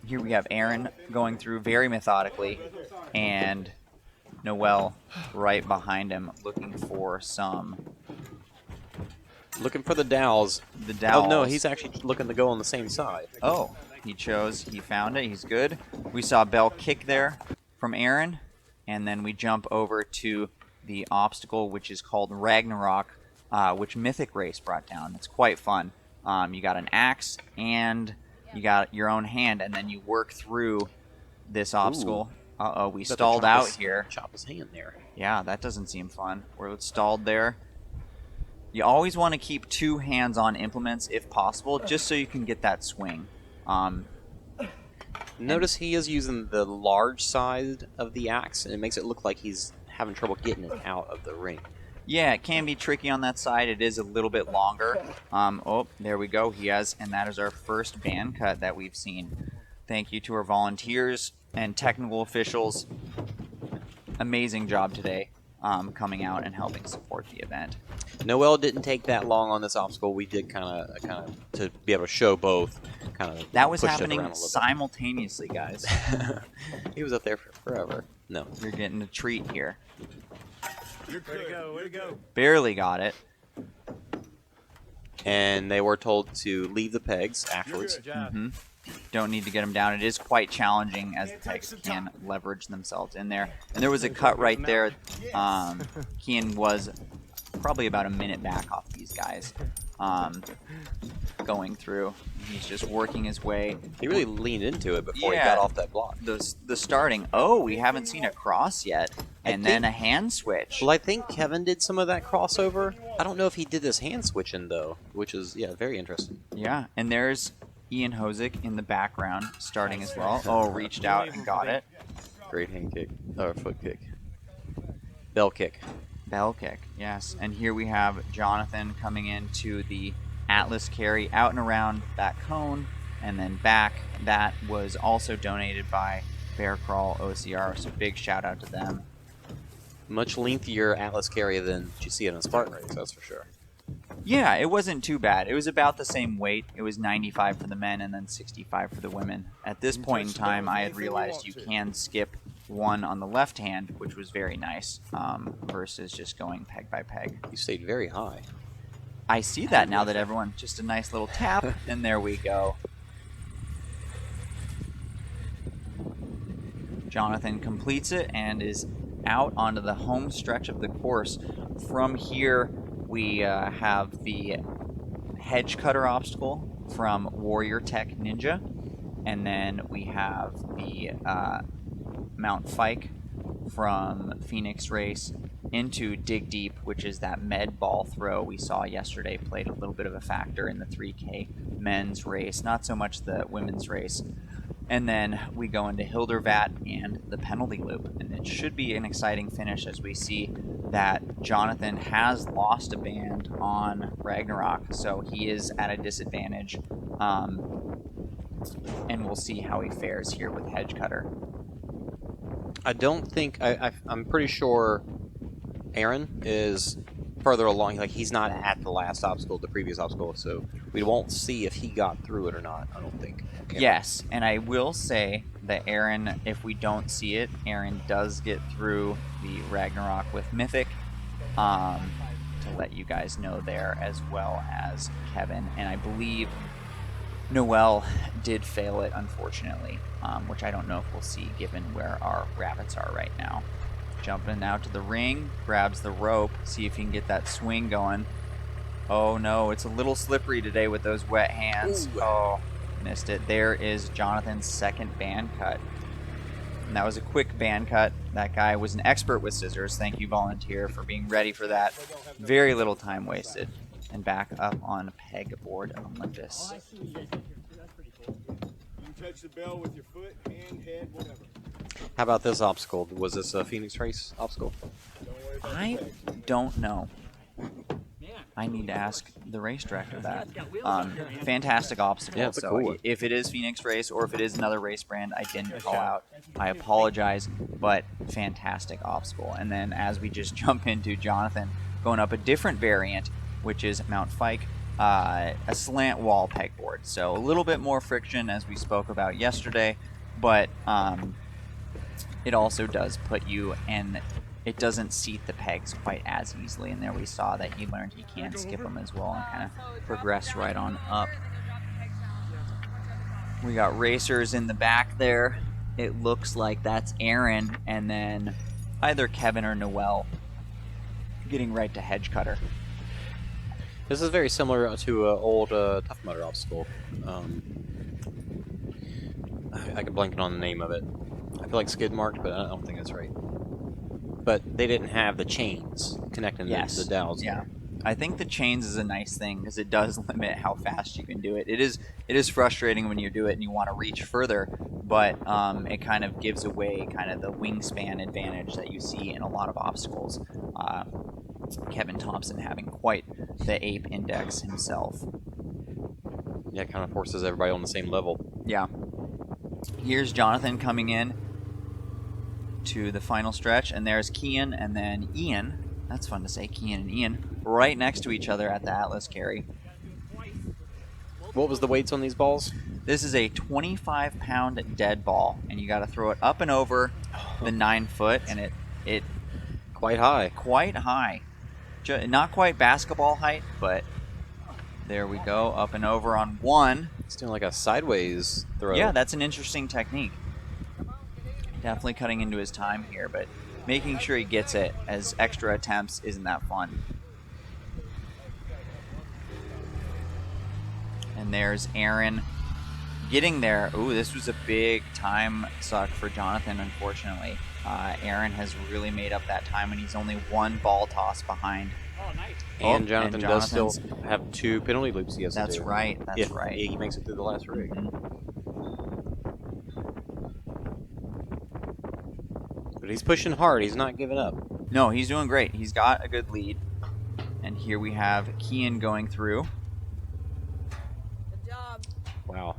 Here we have Aaron going through very methodically, and Noel right behind him, looking for Looking for the dowels. the dowels. Oh, no, he's actually looking to go on the same side. Oh, he found it. He's good. We saw a bell kick there from Aaron, and then we jump over to the obstacle, which is called Ragnarok, which Mythic Race brought down. It's quite fun. You got an axe and you got your own hand, and then you work through this obstacle. Uh-oh, we stalled out here. Chop his hand there. Yeah, that doesn't seem fun. We're stalled there. You always want to keep two hands on implements if possible, just so you can get that swing. Notice he is using the large side of the axe, and it makes it look like he's having trouble getting it out of the ring. Yeah, it can be tricky on that side. It is a little bit longer. Oh, there we go. And that is our first band cut that we've seen. Thank you to our volunteers and technical officials. Amazing job today, coming out and helping support the event. Noel didn't take that long on this obstacle. We did kind of to be able to show both. That was happening simultaneously, guys. He was up there for forever. No, You're getting a treat here. Way to go. Barely got it. and they were told to leave the pegs afterwards. Good job. Mm-hmm. Don't need to get them down. It is quite challenging as the pegs can leverage themselves in there. And there was a cut right there. Kian was probably about a minute back off these guys going through. He's just working his way. He really leaned into it before he got off that block. The starting, we haven't seen a cross yet. And then a hand switch. Well, I think Kevin did some of that crossover. I don't know if he did this hand switching, though, which is, very interesting. Yeah, and there's Ian Hosick in the background starting as well. Oh, reached out and got it. Great hand kick, or foot kick. Bell kick. Bell kick, yes. And here we have Jonathan coming into the Atlas carry out and around that cone and then back. That was also donated by Bear Crawl OCR, so big shout out to them. Much lengthier Atlas carry than you see in a Spartan race, that's for sure. Yeah, it wasn't too bad. It was about the same weight. It was 95 for the men and then 65 for the women. At this point in time, I had realized you can skip one on the left hand, which was very nice, versus just going peg by peg. You stayed very high. I see that now that everyone, just a nice little tap, and there we go. Jonathan completes it and is out onto the home stretch of the course. From here, we have the hedge cutter obstacle from Warrior Tech Ninja, and then we have the Mount Fike from Phoenix Race into Dig Deep, which is that med ball throw we saw yesterday, played a little bit of a factor in the 3K men's race, not so much the women's race. And then we go into Hildervat and the penalty loop, and it should be an exciting finish as we see that Jonathan has lost a band on Ragnarok, so he is at a disadvantage, and we'll see how he fares here with Hedge Cutter. I don't think I'm pretty sure Aaron is further along. Like, he's not at the last obstacle, the previous obstacle, so we won't see if he got through it or not. I don't think. Okay. Yes, and I will say that Aaron, if we don't see it, Aaron does get through the Ragnarok with Mythic, to let you guys know there, as well as Kevin. And I believe Noel did fail it, unfortunately, which I don't know if we'll see given where our rabbits are right now. Jumping out to the ring, grabs the rope, see if he can get that swing going. Oh no, it's a little slippery today with those wet hands. Ooh. Oh, missed it. There is Jonathan's second band cut. And that was a quick band cut. That guy was an expert with scissors. Thank you, Volunteer, for being ready for that. Very little time wasted. And back up on Pegboard Olympus. You can touch the bell with your foot, hand, head, whatever. How about this obstacle? Was this a Phoenix Race obstacle? I don't know. I need to ask the race director that. Fantastic obstacle. Yeah, it's a so cool one. if it is Phoenix Race or if it is another race brand I didn't call out, I apologize, but fantastic obstacle. And then as we just jump into Jonathan going up a different variant, which is Mount Fike, a slant wall pegboard. So a little bit more friction as we spoke about yesterday, but it also does put you in. It doesn't seat the pegs quite as easily, and there we saw that he learned he can skip them as well and kind of progress right on up. We got racers in the back there. It looks like that's Aaron, and then either Kevin or Noel getting right to Hedge Cutter. This is very similar to an old Tough Mudder obstacle. I could blank on the name of it. I feel like skid marked, but I don't think that's right. But they didn't have the chains connecting the dowels. Yeah. I think the chains is a nice thing because it does limit how fast you can do it. It is frustrating when you do it and you want to reach further, but it kind of gives away kind of the wingspan advantage that you see in a lot of obstacles. Kevin Thompson having quite the ape index himself. Yeah, it kind of forces everybody on the same level. Yeah. Here's Jonathan coming in to the final stretch, and there's Kian and then Ian. That's fun to say, Kian and Ian, right next to each other at the Atlas carry. What was the weights on these balls? This is a 25-pound dead ball, and you got to throw it up and over the 9 foot, and it Quite high. quite high. Not quite basketball height, but there we go, up and over on one. It's doing like a sideways throw. Yeah, that's an interesting technique. Definitely cutting into his time here, but making sure he gets it as extra attempts isn't that fun. And there's Aaron getting there. Ooh, this was a big time suck for Jonathan, unfortunately. Aaron has really made up that time, and he's only one ball toss behind. And Jonathan does still Jonathan's- have 2 penalty loops he has to do. That's right, that's if right. he makes it through the last rig. But he's pushing hard. He's not giving up. No, he's doing great. He's got a good lead. And here we have Kian going through Good job. Wow.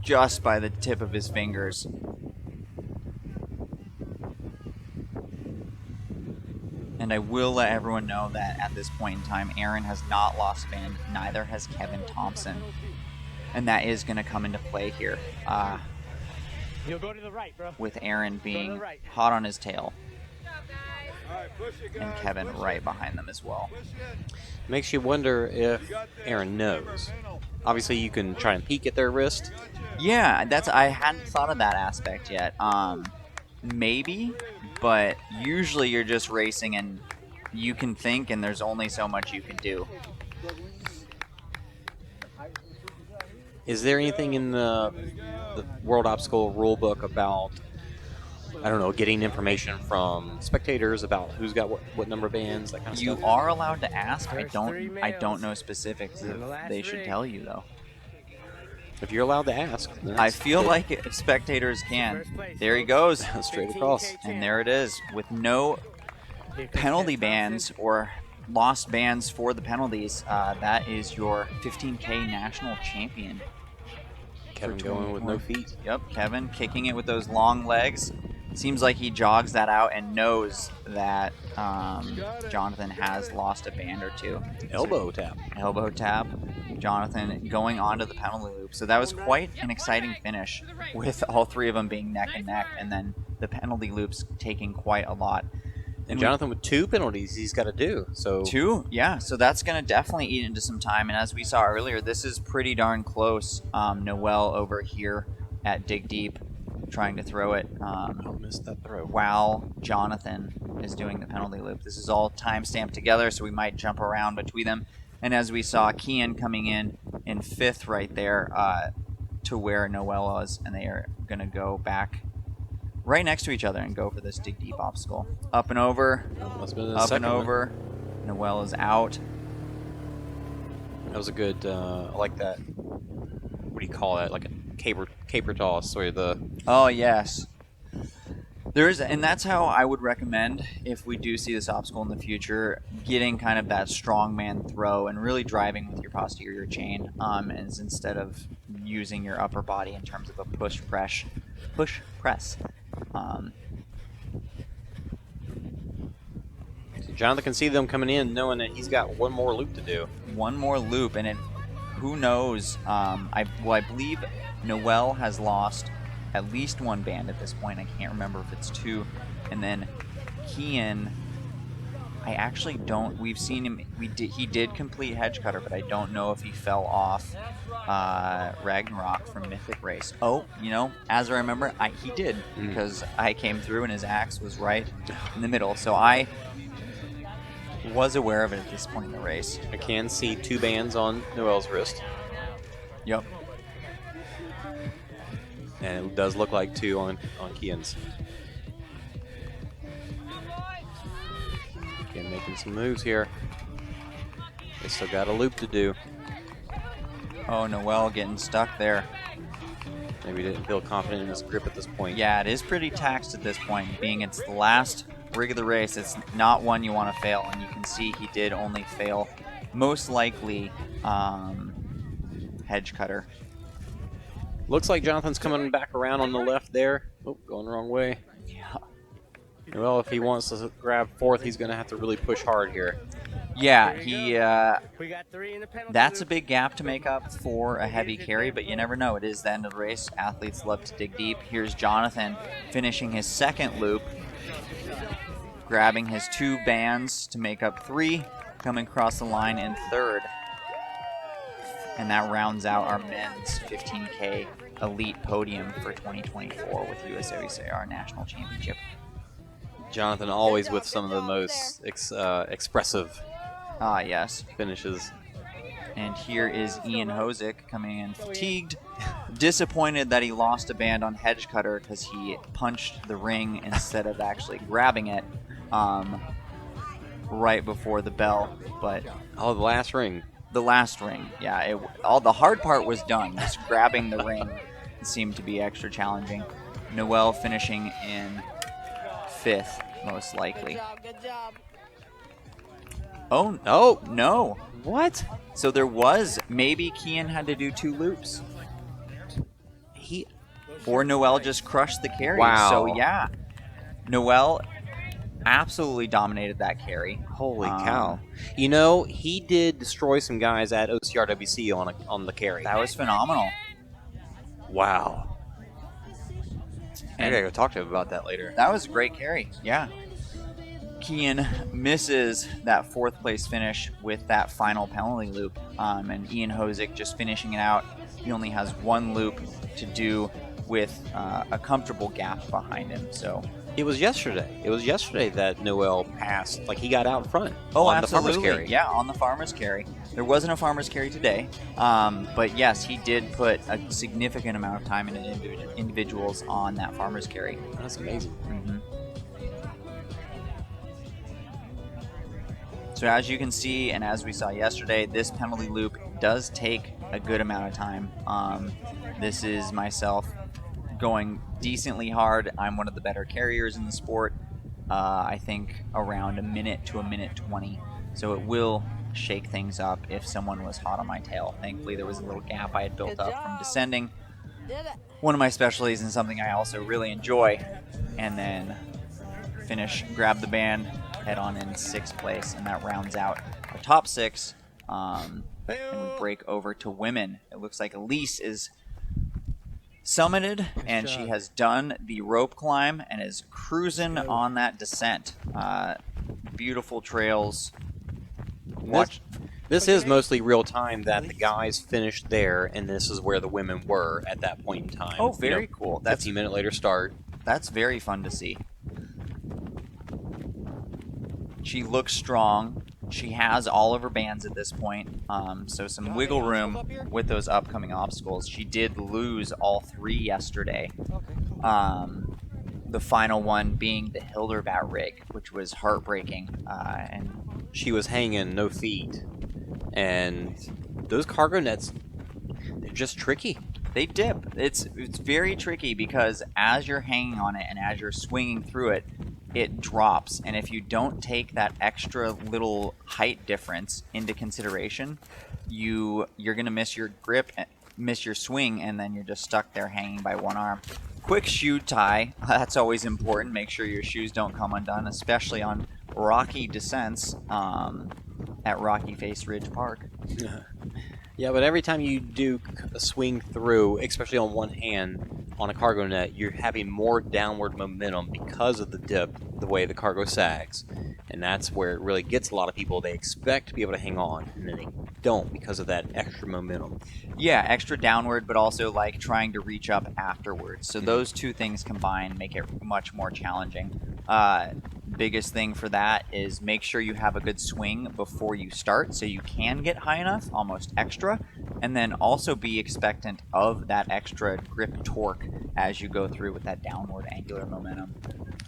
just by the tip of his fingers. And I will let everyone know that at this point in time, Aaron has not lost a band. Neither has Kevin Thompson. And that is going to come into play here. You'll go to the right, bro. With Aaron being right. hot on his tail. All right, push it, guys. And Kevin push right it. behind them as well. Push it. Makes you wonder if You got this. Aaron Remember, knows. mental. Obviously, you can try and peek at their wrist. Yeah, I hadn't thought of that aspect yet. Maybe, but usually you're just racing and you can think and there's only so much you can do. Is there anything in the World Obstacle rulebook about, I don't know, getting information from spectators about who's got what number of bands, that kind of You stuff? are allowed to ask. I First three don't males. know specifics And if the last they should ring. tell you though. If you're allowed to ask. then I that's feel good. like if spectators can. First place, There he folks. goes. Straight 15K across. champ. And there it is. With no Here comes penalty Kevin bans Thompson. or lost bans for the penalties, that is your 15K national champion. Kevin for going with no 24. feet. Yep, Kevin kicking it with those long legs. Seems like he jogs that out and knows that Jonathan has lost a band or two. Elbow tap. Elbow tap. Jonathan going onto the penalty loop. So that was quite an exciting finish with all three of them being neck and neck, and then the penalty loops taking quite a lot. And Jonathan with 2 penalties he's got to do. So Two, yeah. So that's going to definitely eat into some time. And as we saw earlier, this is pretty darn close. Noel over here at Dig Deep trying to throw it. I missed that throw. While Jonathan is doing the penalty loop. This is all time stamped together, so we might jump around between them. And as we saw, Kian coming in 5th right there to where Noel was, and they are going to go back right next to each other and go for this Dig Deep obstacle. Up and over, Must have been the up and second one. over. Noel is out. That was a good, I like that. What do you call that? Like a caper toss, or the... Oh, yes. And that's how I would recommend, if we do see this obstacle in the future, getting kind of that strongman throw and really driving with your posterior chain, as instead of using your upper body in terms of a push press. So Jonathan can see them coming in, knowing that he's got one more loop to do. One more loop, and who knows? I believe Noel has lost at least one band at this point. I can't remember if it's 2. And then Kian, I actually don't. We've seen him. He did complete Hedge Cutter, but I don't know if he fell off Ragnarok from Mythic Race. Oh, as I remember, he did, because I came through and his axe was right in the middle. So I was aware of it at this point in the race. I can see 2 bands on Noel's wrist, Yep. and it does look like 2 on Kian's. Kian making some moves here. They still got a loop to do. Oh, Noel getting stuck there. Maybe didn't feel confident in his grip at this point. Yeah, it is pretty taxed at this point, being it's the last rig of the race. It's not one you want to fail, and you can see he did only fail, most likely, Hedge Cutter. Looks like Jonathan's coming back around on the left there. Oh, going the wrong way. Yeah. Well, if he wants to grab 4th, he's going to have to really push hard here. Yeah, We got 3 in the penalty that's a loop. big gap to make up for a heavy carry, but you never know. It is the end of the race. Athletes love to dig deep. Here's Jonathan finishing his 2nd loop, grabbing his 2 bands to make up 3, coming across the line in 3rd. And that rounds out our men's 15K elite podium for 2024 with USAOCR National Championship. Jonathan always with some of the most expressive Ah, yes. finishes. And here is Ian Hosick coming in fatigued, disappointed that he lost a band on Hedge Cutter because he punched the ring instead of actually grabbing it right before the bell. But Oh, the last ring. the last ring, yeah, all the hard part was done. Just grabbing the ring seemed to be extra challenging. Noel finishing in 5th, most likely. Good job. Oh no! What? So there was, maybe Kian had to do 2 loops. Or Noel just crushed the carry. Wow. So yeah, Noel absolutely dominated that carry. Holy cow! You know, he did destroy some guys at OCRWC on the carry. That was phenomenal. Wow. I And gotta go talk to him about that later. that was a great carry. Yeah. Kian misses that 4th place finish with that final penalty loop, and Ian Hosick just finishing it out. He only has 1 loop to do with a comfortable gap behind him. So It was yesterday. It was yesterday that Noel passed. Like, he got out front oh, on absolutely. the farmer's carry. Yeah, on the farmer's carry. There wasn't a farmer's carry today, but yes, he did put a significant amount of time into individuals on that farmer's carry. That's amazing. Mm-hmm. So as you can see, and as we saw yesterday, this penalty loop does take a good amount of time. This is myself going decently hard. I'm one of the better carriers in the sport. I think around a minute to a minute 20. So it will shake things up if someone was hot on my tail. Thankfully, there was a little gap I had built up from descending. Did it. One of my specialties and something I also really enjoy. And then grab the band, head on in 6th place, and that rounds out our top 6. And we break over to women. It looks like Elise is summited, and she has done the rope climb and is cruising on that descent. Beautiful trails. This is mostly real time that the guys finished there, and this is where the women were at that point in time. Oh, very cool. That's 15-minute later start. That's very fun to see. She looks strong. She has all of her bands at this point, so some wiggle room with those upcoming obstacles. She did lose all 3 yesterday. The final one being the Hilderbat rig, which was heartbreaking. And She was hanging no feet, and those cargo nets, they're just tricky. they dip. It's very tricky because as you're hanging on it and as you're swinging through it, it drops, and if you don't take that extra little height difference into consideration, you're gonna miss your grip, miss your swing, and then you're just stuck there hanging by one arm. Quick shoe tie, that's always important. Make sure your shoes don't come undone, especially on rocky descents at Rocky Face Ridge Park. Yeah, but every time you do a swing through, especially on one hand, on a cargo net, you're having more downward momentum because of the dip, the way the cargo sags. And that's where it really gets a lot of people. They expect to be able to hang on, and then they don't because of that extra momentum. Yeah, extra downward, but also like trying to reach up afterwards. So those two things combined make it much more challenging. Biggest thing for that is make sure you have a good swing before you start so you can get high enough, almost extra, and then also be expectant of that extra grip torque as you go through with that downward angular momentum.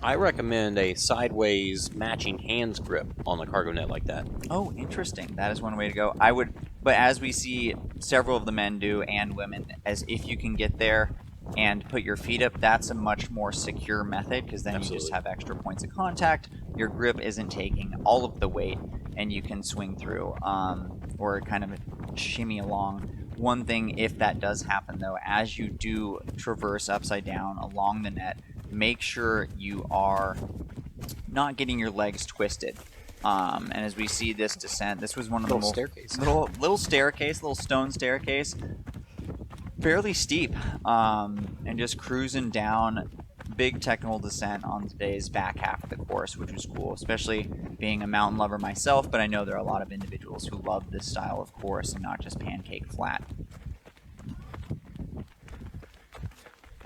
I recommend a sideways matching hands grip on the cargo net like that. Oh, interesting. That is one way to go. I would, but as we see several of the men do and women, as if you can get there and put your feet up, that's a much more secure method because then you just have extra points of contact. Your grip isn't taking all of the weight and you can swing through or kind of shimmy along. One thing, if that does happen though, as you do traverse upside down along the net, make sure you are not getting your legs twisted. And as we see this descent, this was one of the most little staircase, little stone staircase, fairly steep, and just cruising down. Big technical descent on today's back half of the course, which was cool, especially being a mountain lover myself, but I know there are a lot of individuals who love this style of course and not just pancake flat.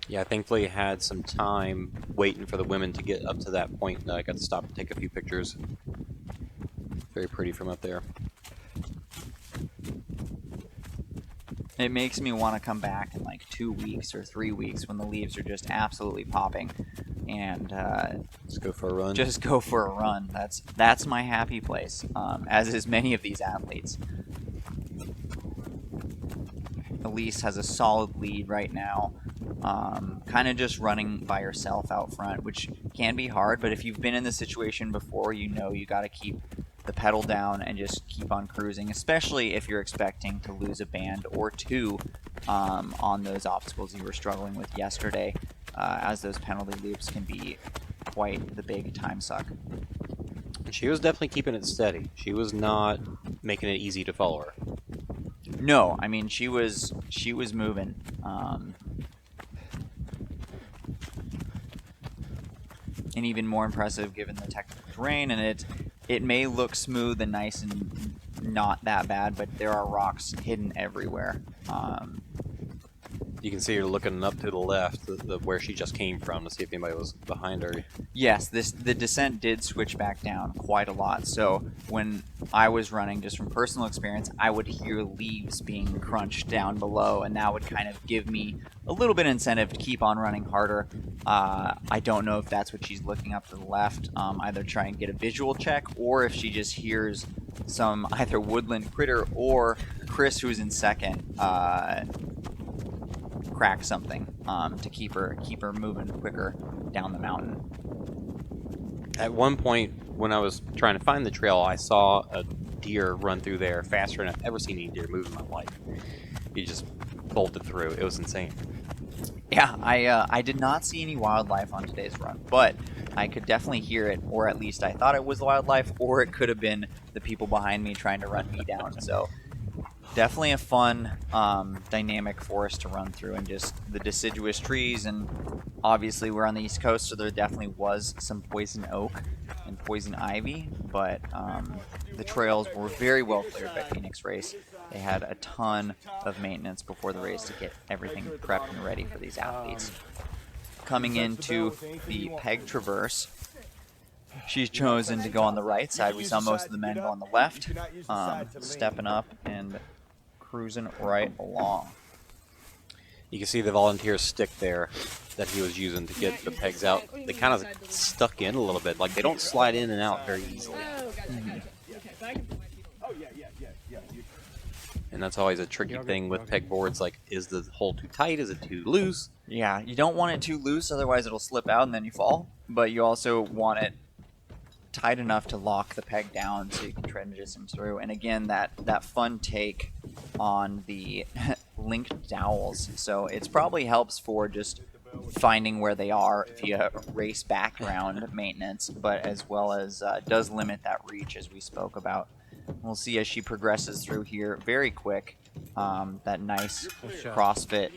Yeah, thankfully I had some time waiting for the women to get up to that point. I got to stop and take a few pictures. Very pretty from up there. It makes me want to come back in like 2 weeks or 3 weeks when the leaves are just absolutely popping, and Let's go for a run. just go for a run. That's my happy place, as is many of these athletes. Elise has a solid lead right now, kind of just running by herself out front, which can be hard, but if you've been in this situation before, you know you got to keep the pedal down and just keep on cruising, especially if you're expecting to lose a band or two on those obstacles you were struggling with yesterday, as those penalty loops can be quite the big time suck. She was definitely keeping it steady. She was not making it easy to follow her. No, I mean she was moving. And even more impressive given the technical terrain, and it may look smooth and nice and not that bad, but there are rocks hidden everywhere. You can see her looking up to the left, where she just came from, to see if anybody was behind her. Yes, the descent did switch back down quite a lot. So when I was running, just from personal experience, I would hear leaves being crunched down below, and that would kind of give me a little bit of incentive to keep on running harder. I don't know if that's what she's looking up to the left, either try and get a visual check, or if she just hears some either woodland critter or Chris, who's in second, crack something to keep her moving quicker down the mountain. At one point, when I was trying to find the trail, I saw a deer run through there faster than I've ever seen any deer move in my life. He just bolted through. It was insane. Yeah, I did not see any wildlife on today's run, but I could definitely hear it, or at least I thought it was wildlife, or it could have been the people behind me trying to run me down. So definitely a fun dynamic forest to run through, and just the deciduous trees, and obviously we're on the East Coast, so there definitely was some poison oak and poison ivy, but the trails were very well cleared by Phoenix Race. They had a ton of maintenance before the race to get everything prepped and ready for these athletes. Coming into the Peg Traverse, she's chosen to go on the right side. We saw most of the men go on the left, stepping up and cruising right along. You can see the volunteer stick there that he was using to get the pegs out. They kind of stuck in a little bit. Like, they don't slide in and out very easily. And that's always a tricky thing with pegboards. Like, is the hole too tight? Is it too loose? Yeah, you don't want it too loose, otherwise it'll slip out and then you fall. But you also want it tight enough to lock the peg down so you can transition through. And again, that fun take on the linked dowels. So it's probably helps for just finding where they are via race background maintenance, but as well as does limit that reach, as we spoke about. We'll see as she progresses through here very quick. That nice CrossFit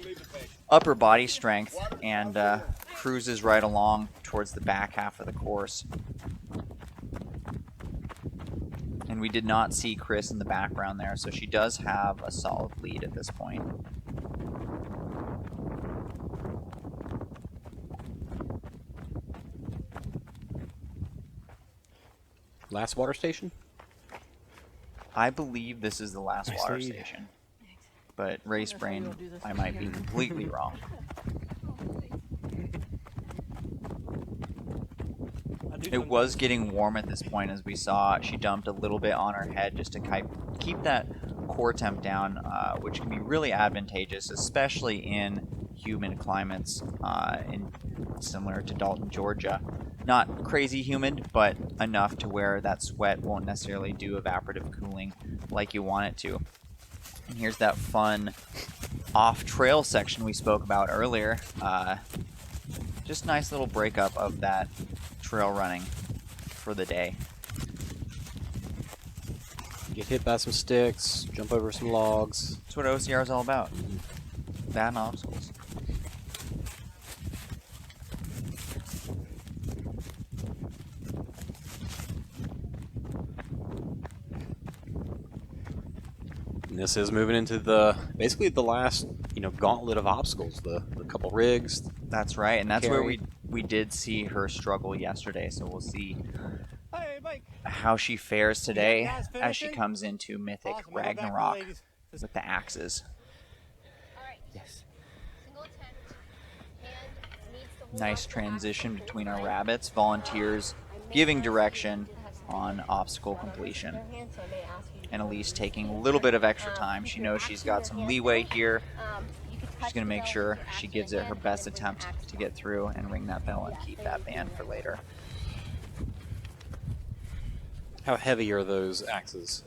upper body strength, and cruises right along towards the back half of the course. And we did not see Chris in the background there, so she does have a solid lead at this point. Last water station? I believe this is the last water station. But race brain, I might be completely wrong. It was getting warm at this point, as we saw. She dumped a little bit on her head just to keep that core temp down, which can be really advantageous, especially in humid climates, similar to Dalton, Georgia. Not crazy humid, but enough to where that sweat won't necessarily do evaporative cooling like you want it to. And here's that fun off-trail section we spoke about earlier. Just nice little breakup of that trail running for the day. Get hit by some sticks, jump over some logs. That's what OCR is all about. That and obstacles. And this is moving into basically the last, gauntlet of obstacles. The couple rigs. That's right, and that's where we did see her struggle yesterday. So we'll see how she fares today as she comes into Mythic Ragnarok with the axes. Yes. Nice transition between our rabbits, volunteers giving direction on obstacle completion. And Elise taking a little bit of extra time. She knows she's got some leeway here. She's going to make sure she gives it her best attempt to get through and ring that bell and keep that band for later. How heavy are those axes?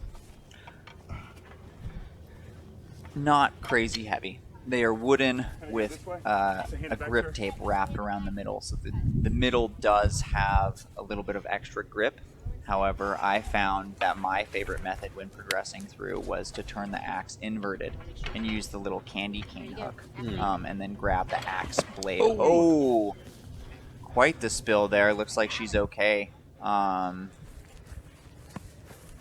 Not crazy heavy. They are wooden with a grip tape wrapped around the middle, so the middle does have a little bit of extra grip. However, I found that my favorite method when progressing through was to turn the axe inverted and use the little candy cane hook, and then grab the axe blade. Oh, quite the spill there. Looks like she's okay.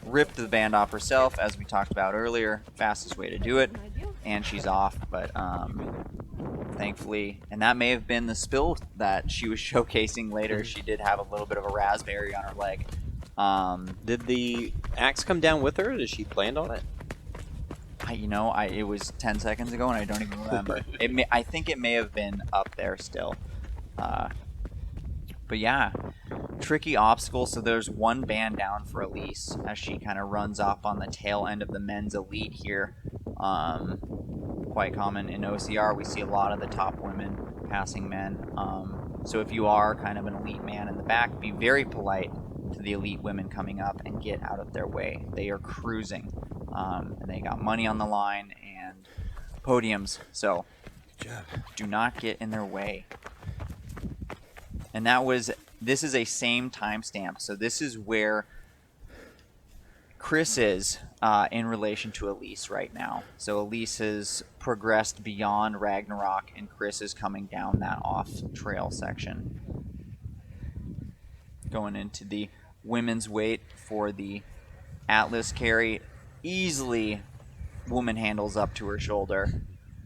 Ripped the band off herself, as we talked about earlier. Fastest way to do it, and she's off. But thankfully, and that may have been the spill that she was showcasing later. She did have a little bit of a raspberry on her leg. Did the axe come down with her? Or did she land on it? It was 10 seconds ago, and I don't even remember. I think it may have been up there still. But yeah, tricky obstacle. So there's one band down for Elise as she kind of runs off on the tail end of the men's elite here. Quite common in OCR. We see a lot of the top women passing men. So if you are kind of an elite man in the back, be very polite to the elite women coming up and get out of their way. They are cruising, and they got money on the line and podiums. So do not get in their way. And this is a same timestamp. So this is where Chris is in relation to Elise right now. So Elise has progressed beyond Ragnarok, and Chris is coming down that off-trail section. Going into the women's weight for the Atlas carry. Easily, woman handles up to her shoulder,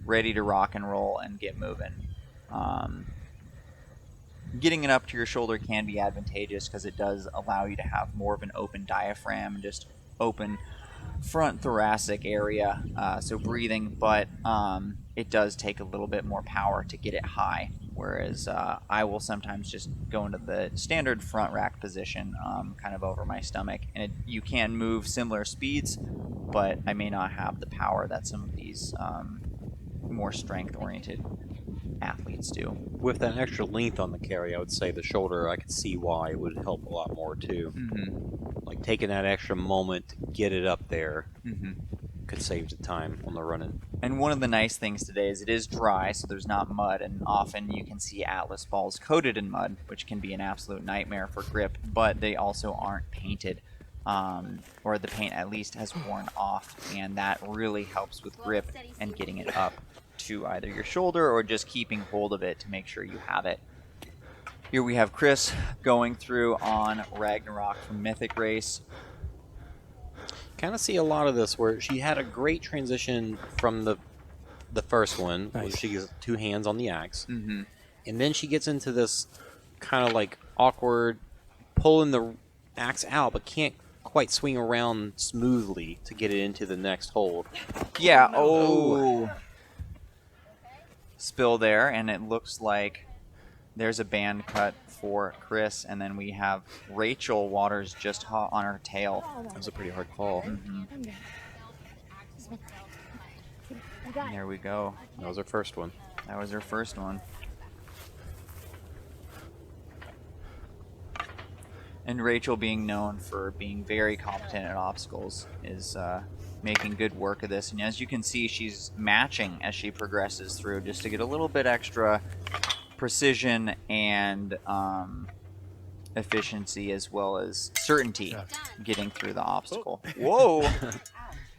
ready to rock and roll and get moving. Getting it up to your shoulder can be advantageous because it does allow you to have more of an open diaphragm and just open front thoracic area, so breathing, but it does take a little bit more power to get it high, whereas I will sometimes just go into the standard front rack position, kind of over my stomach, and you can move similar speeds, but I may not have the power that some of these more strength-oriented athletes do. With that extra length on the carry, I would say the shoulder, I could see why it would help a lot more too. Like taking that extra moment to get it up there could save the time on the running. And one of the nice things today is it is dry, so there's not mud, and often you can see Atlas balls coated in mud, which can be an absolute nightmare for grip, but they also aren't painted, or the paint at least has worn off, and that really helps with grip and getting it up to either your shoulder or just keeping hold of it to make sure you have it. Here we have Chris going through on Ragnarok from Mythic Race. Kind of see a lot of this where she had a great transition from the first one, where she gets two hands on the axe, and then she gets into this kind of like awkward pulling the axe out, but can't quite swing around smoothly to get it into the next hold. Yeah. Oh. Spill there, and it looks like there's a band cut for Chris, and then we have Rachel Waters just hot on her tail. That was a pretty hard call. There we go. That was her first one. That was her first one. And Rachel, being known for being very competent at obstacles, is making good work of this. And as you can see, she's matching as she progresses through, just to get a little bit extra precision and efficiency, as well as certainty getting through the obstacle. Whoa!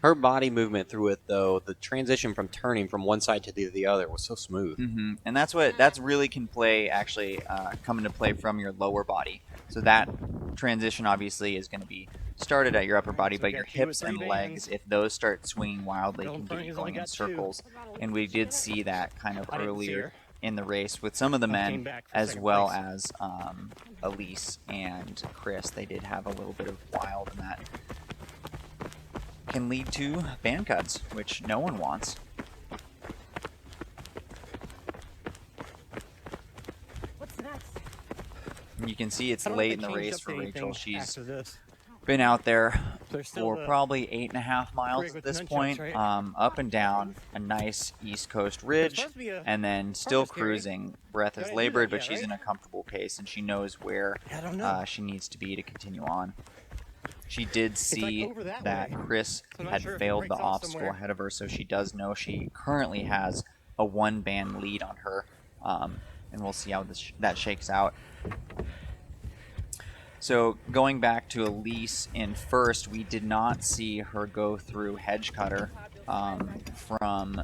Her body movement through it, though, the transition from turning from one side to the other was so smooth. And that's really can play, actually, come into play from your lower body. So that transition obviously is going to be started at your upper body, but your hips and legs, if those start swinging wildly, can get you going in circles. And we did see that kind of earlier in the race with some of the men, as well as Elise and Chris. They did have a little bit of wild, and that can lead to band cuts, which no one wants. You can see it's late in the race for Rachel. She's been out there for probably 8.5 miles at this point, up and down a nice East Coast ridge, and then still cruising. Breath is labored, but she's in a comfortable pace, and she knows where she needs to be to continue on. She did see that Chris had failed the obstacle ahead of her, so she does know she currently has a one-band lead on her, and we'll see how that shakes out. So going back to Elise in first, we did not see her go through Hedge Cutter from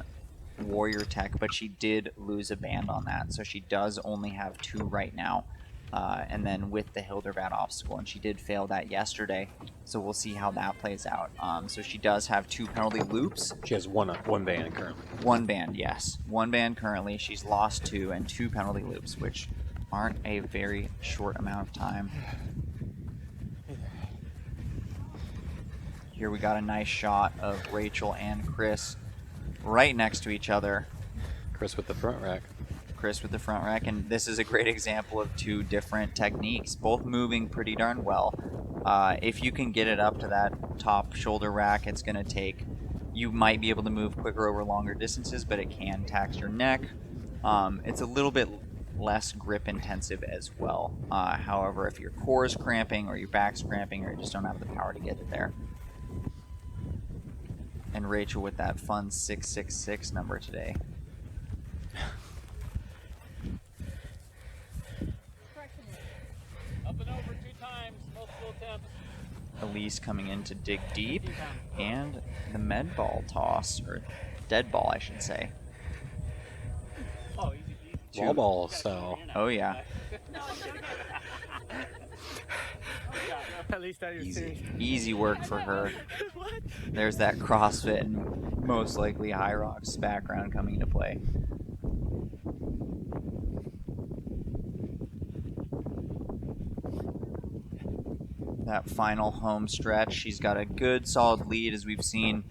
Warrior Tech, but she did lose a band on that, so she does only have 2 right now. And then with the Hildervat obstacle, and she did fail that yesterday, so we'll see how that plays out. So she does have 2 penalty loops. She has one band currently. 1 band, yes. 1 band currently. She's lost 2 and 2 penalty loops, which aren't a very short amount of time. Here we got a nice shot of Rachel and Chris right next to each other. Chris with the front rack. Chris with the front rack, and this is a great example of 2 different techniques, both moving pretty darn well. If you can get it up to that top shoulder rack, it's going to take, you might be able to move quicker over longer distances, but it can tax your neck. It's a little bit less grip intensive as well. However, if your core is cramping or your back's cramping or you just don't have the power to get it there. And Rachel with that fun 666 number today. Up and over 2 times, multiple attempts. Elise coming in to dig deep, and the med ball toss, or dead ball I should say. Oh, easy peasy. Wall ball style. Oh yeah, At least I was serious. easy work for her. There's that CrossFit and most likely High Rocks background coming into play. That final home stretch, she's got a good solid lead, as we've seen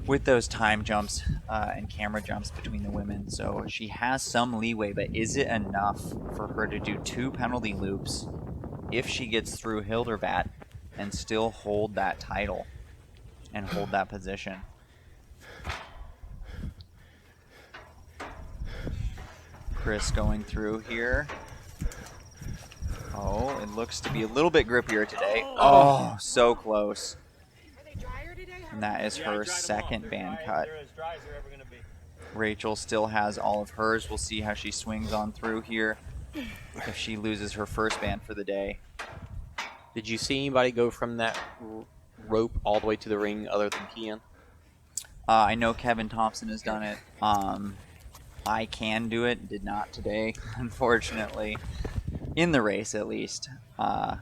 with those time jumps and camera jumps between the women. So she has some leeway, but is it enough for her to do 2 penalty loops if she gets through Hildervat and still hold that title and hold that position? Chris going through here. Oh, it looks to be a little bit grippier today. Oh, so close. And that is her second band cut. Rachel still has all of hers. We'll see how she swings on through here if she loses her first band for the day. Did you see anybody go from that rope all the way to the ring other than Kian? I know Kevin Thompson has done it. I can do it. Did not today, unfortunately. In the race, at least. But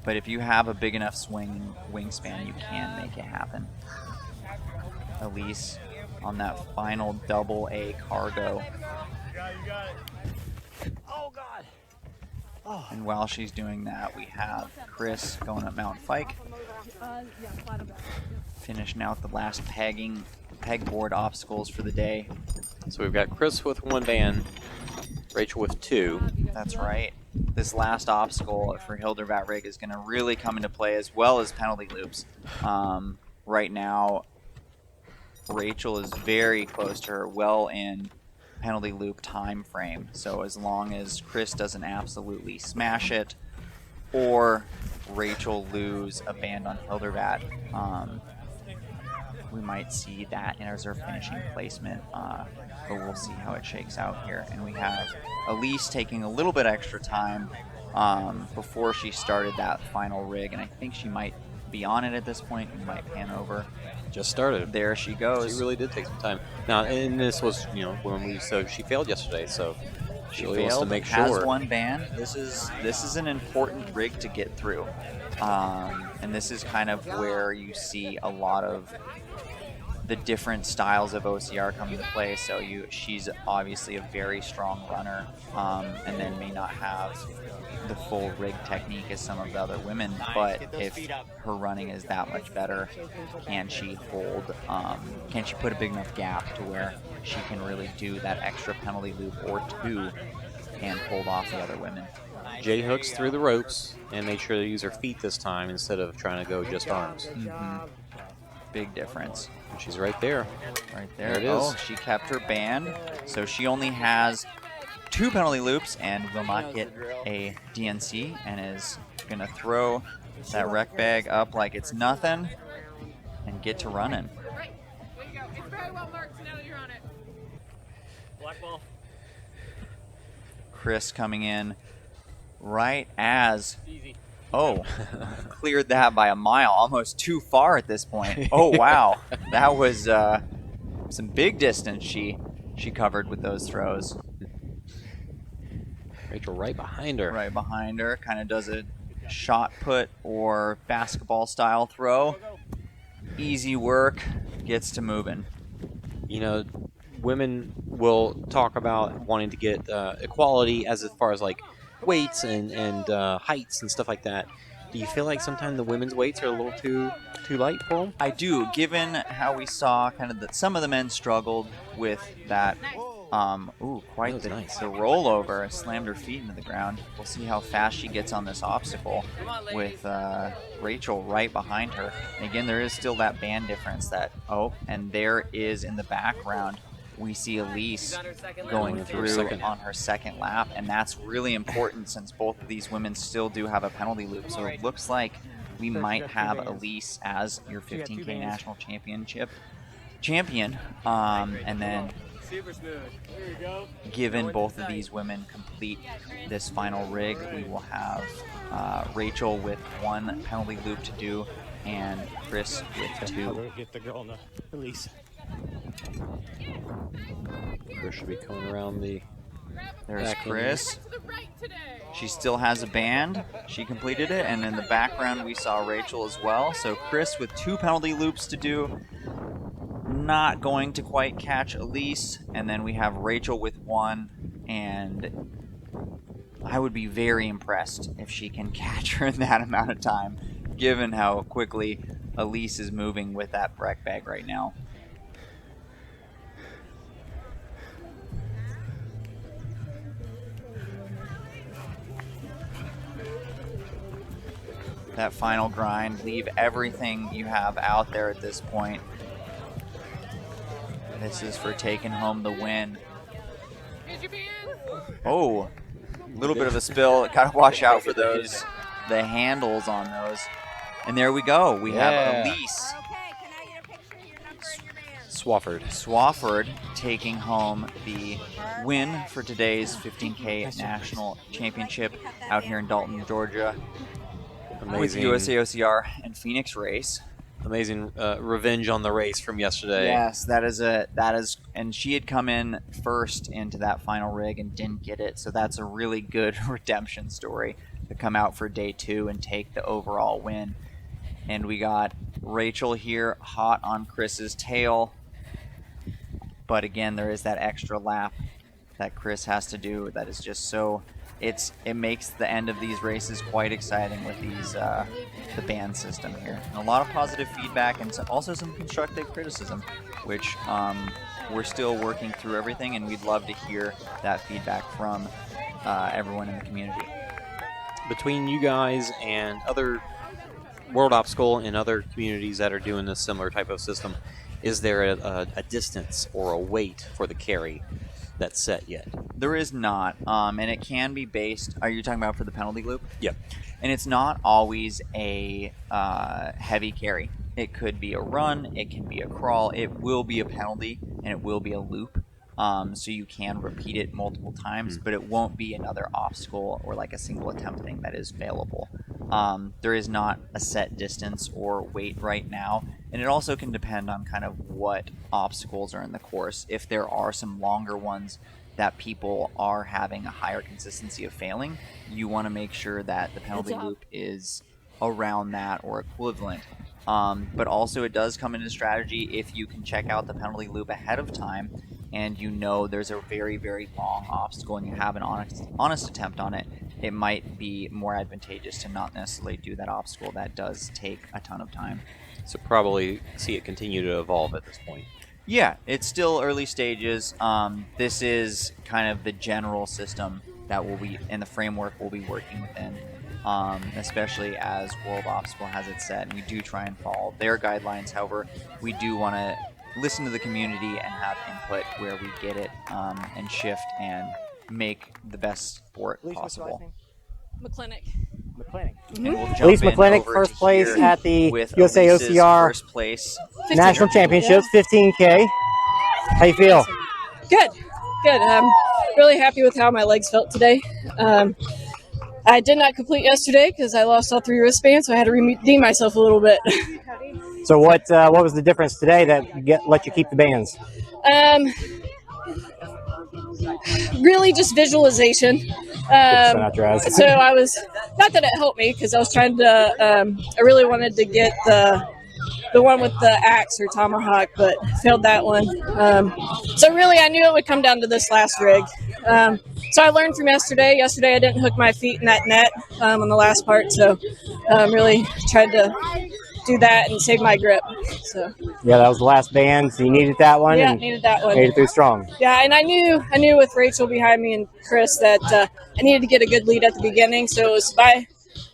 if you have a big enough wingspan, you can make it happen. Elise on that final double A cargo. You got it. Oh, God. Oh. And while she's doing that, we have Chris going up Mount Fike, finishing out the last pegboard obstacles for the day. So we've got Chris with 1 band, Rachel with 2. That's right. This last obstacle for Hildervat rig is going to really come into play, as well as penalty loops. Right now, Rachel is very close to her, well in penalty loop time frame. So as long as Chris doesn't absolutely smash it, or Rachel lose a band on Hildervat, we might see that as her finishing placement, but we'll see how it shakes out here. And we have Elise taking a little bit extra time before she started that final rig, and I think she might be on it at this point. We might pan over. Just started. There she goes. She really did take some time. Now, and this was, so she failed yesterday, so She really wants to failed, make has sure. 1 band. This is an important rig to get through, and this is kind of where you see a lot of the different styles of OCR come into play. So she's obviously a very strong runner, and then may not have the full rig technique as some of the other women, but if her running is that much better, can she put a big enough gap to where she can really do that extra penalty loop or 2 and hold off the other women? J hooks through the ropes and made sure to use her feet this time instead of trying to go just arms. Mm-hmm. Big difference. And she's right there. Right there. There it is. Oh, she kept her band, so she only has 2 penalty loops and will not get a DNC, and is going to throw that rec bag up like it's nothing and get to running. Very well marked. Now that you're on it. Black ball. Chris coming in right as Easy. cleared that by a mile, almost too far at this point. Oh wow, that was some big distance she covered with those throws. Rachel right behind her. Right behind her, kind of does a shot put or basketball style throw. Easy work, gets to moving. You know, women will talk about wanting to get equality as far as like weights and heights and stuff like that. Do you feel like sometimes the women's weights are a little too light for them? I do, given how we saw kind of that some of the men struggled with that. Quite That was nice. the rollover, slammed her feet into the ground. We'll see how fast she gets on this obstacle with Rachel right behind her. And again, there is still that band difference and there is in the background, we see Elise going through on her second lap, and that's really important since both of these women still do have a penalty loop. So it looks like we might have Elise as your 15K national champion, and then Super smooth. Here you go. given both of these women complete this final rig, we will have Rachel with 1 penalty loop to do and Chris with 2. Get the girl on the release. Chris should be coming around the. There's Chris. To the right today. She still has a band. She completed it. And in the background, we saw Rachel as well. So Chris with 2 penalty loops to do. Not going to quite catch Elise. And then we have Rachel with 1. And I would be very impressed if she can catch her in that amount of time, given how quickly Elise is moving with that break bag right now. That final grind, leave everything you have out there at this point. This is for taking home the win. Here's your band. Oh, a little bit of a spill. Gotta watch out for those, the handles on those. And there we go. We have Elise Okay, can I get a picture of your number and your band? Swafford. Swafford taking home the win for today's 15K National Championship out here in Dalton, Georgia, with Amazing. USAOCR and Phoenix race. Amazing revenge on the race from yesterday. Yes, and she had come in first into that final rig and didn't get it, so that's a really good redemption story to come out for day 2 and take the overall win. And we got Rachel here hot on Chris's tail, but again, there is that extra lap that Chris has to do that is just so it makes the end of these races quite exciting with these the band system here, and a lot of positive feedback and also some constructive criticism, which we're still working through everything, and we'd love to hear that feedback from everyone in the community. Between you guys and other World Obstacle and other communities that are doing this similar type of system, is there a distance or a weight for the carry that's set yet? There is not, and it can be based. Are you talking about for the penalty loop? Yep. And it's not always a heavy carry. It could be a run, it can be a crawl, it will be a penalty, and it will be a loop. So you can repeat it multiple times, but it won't be another obstacle or like a single attempt thing that is available. There is not a set distance or weight right now, and it also can depend on kind of what obstacles are in the course. If there are some longer ones that people are having a higher consistency of failing, you want to make sure that the penalty loop is around that or equivalent. But also it does come into strategy if you can check out the penalty loop ahead of time and you know there's a very, very long obstacle and you have an honest attempt on it, it might be more advantageous to not necessarily do that obstacle that does take a ton of time. So probably see it continue to evolve at this point. Yeah, it's still early stages. This is kind of the general system that will be in the framework we'll be working within, especially as World Obstacle has it set. And we do try and follow their guidelines. However, we do want to listen to the community and have input where we get it and shift and make the best sport possible. McClinic. And we'll jump Elise in McClinic, over first to place here at the with USAOCR Elise's first place National Championships, 15K. How you feel? Good, good. I'm really happy with how my legs felt today. I did not complete yesterday because I lost all 3 wristbands, so I had to redeem myself a little bit. So what was the difference today that let you keep the bands? Really just visualization. Sun out your eyes. So I was, not that it helped me because I was trying to, I really wanted to get the one with the axe or tomahawk, but failed that one. So really I knew it would come down to this last rig. So I learned from yesterday. Yesterday I didn't hook my feet in that net on the last part, so really tried to do that and save my grip. So Yeah, that was the last band, so you needed that one. yeah, and needed that one. made it through strong. Yeah, and I knew with Rachel behind me and Chris that I needed to get a good lead at the beginning. So it was by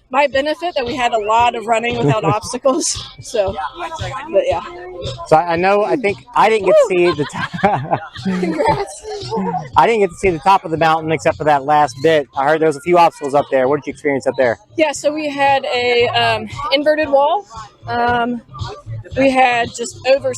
my benefit that we had a lot of running without obstacles. So, but yeah. So I think I didn't get to see the I didn't get to see the top of the mountain except for that last bit. I heard there was a few obstacles up there. What did you experience up there? Yeah, so we had a inverted wall. We had just over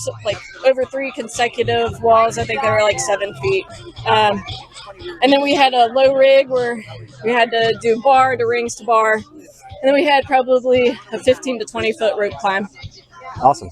3 consecutive walls. I think they were like 7 feet. And then we had a low rig where we had to do bar to rings to bar. And then we had probably a 15 to 20 foot rope climb. Awesome.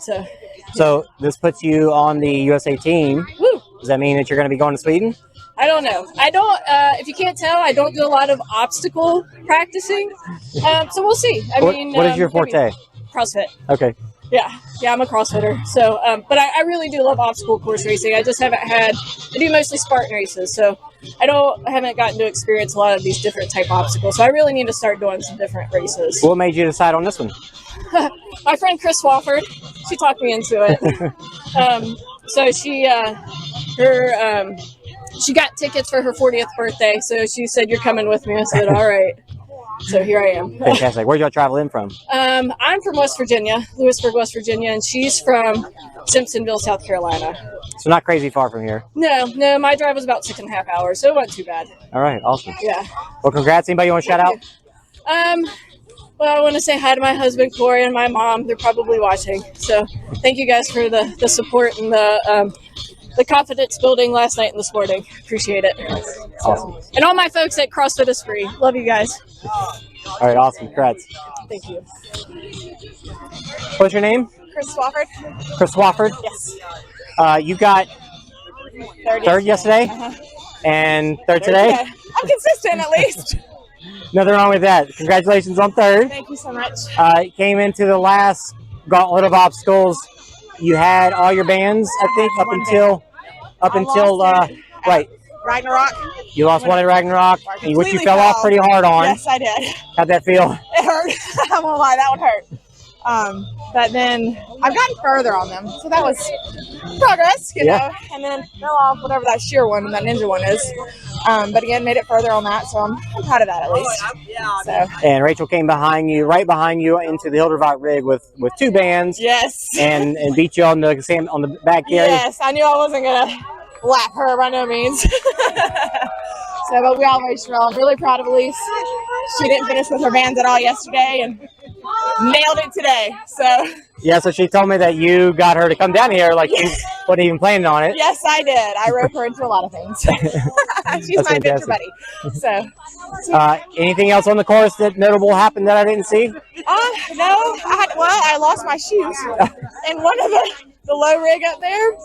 So this puts you on the USA team. Woo. Does that mean that you're going to be going to Sweden? I don't know. I don't, if you can't tell, I don't do a lot of obstacle practicing. So we'll see. What is your forte? CrossFit. Okay. Yeah, I'm a CrossFitter. So, but I really do love obstacle course racing. I just haven't I do mostly Spartan races. So I haven't gotten to experience a lot of these different type obstacles. So I really need to start doing some different races. What made you decide on this one? My friend Chris Swafford, she talked me into it. So she got tickets for her 40th birthday. So she said, "You're coming with me." I said, "All right." So here I am. Fantastic. Where'd y'all travel in from? I'm from West Virginia, Lewisburg, West Virginia, and she's from Simpsonville, South Carolina. So not crazy far from here. No, my drive was about 6.5 hours, so it wasn't too bad. All right, awesome. Yeah. Well, congrats. Anybody you want to shout out? Well, I want to say hi to my husband, Corey, and my mom. They're probably watching. So thank you guys for the support and the confidence building last night and this morning. Appreciate it. Awesome. And all my folks at CrossFit is Free. Love you guys. All right, awesome. Congrats. Thank you. What's your name? Chris Swafford? Chris Swafford? Yes. You got third yesterday and third today? I'm consistent at least. Nothing wrong with that. Congratulations on third. Thank you so much. Came into the last gauntlet of obstacles. You had all your bands, I think, up until right. Ragnarok. You lost one at Ragnarok, which you fell off pretty hard on. Yes, I did. How'd that feel? It hurt. I won't lie, that one hurt. But then I've gotten further on them, so that was progress, you know. And then fell off whatever that sheer one and that ninja one is. But again, made it further on that, so I'm proud of that at least. So. And Rachel came right behind you into the Hildervaart rig with 2 bands. Yes. And beat you on the back area. Yes, I knew I wasn't gonna lap her by no means. So, but we all raced well. I'm really proud of Elise. She didn't finish with her bands at all yesterday and nailed it today. So. Yeah, so she told me that you got her to come down here like you wasn't even planning on it. Yes, I did. I rope her into a lot of things. She's my adventure buddy. So. Anything else on the course that notable happened that I didn't see? No. I lost my shoes. And one of the low rig up there,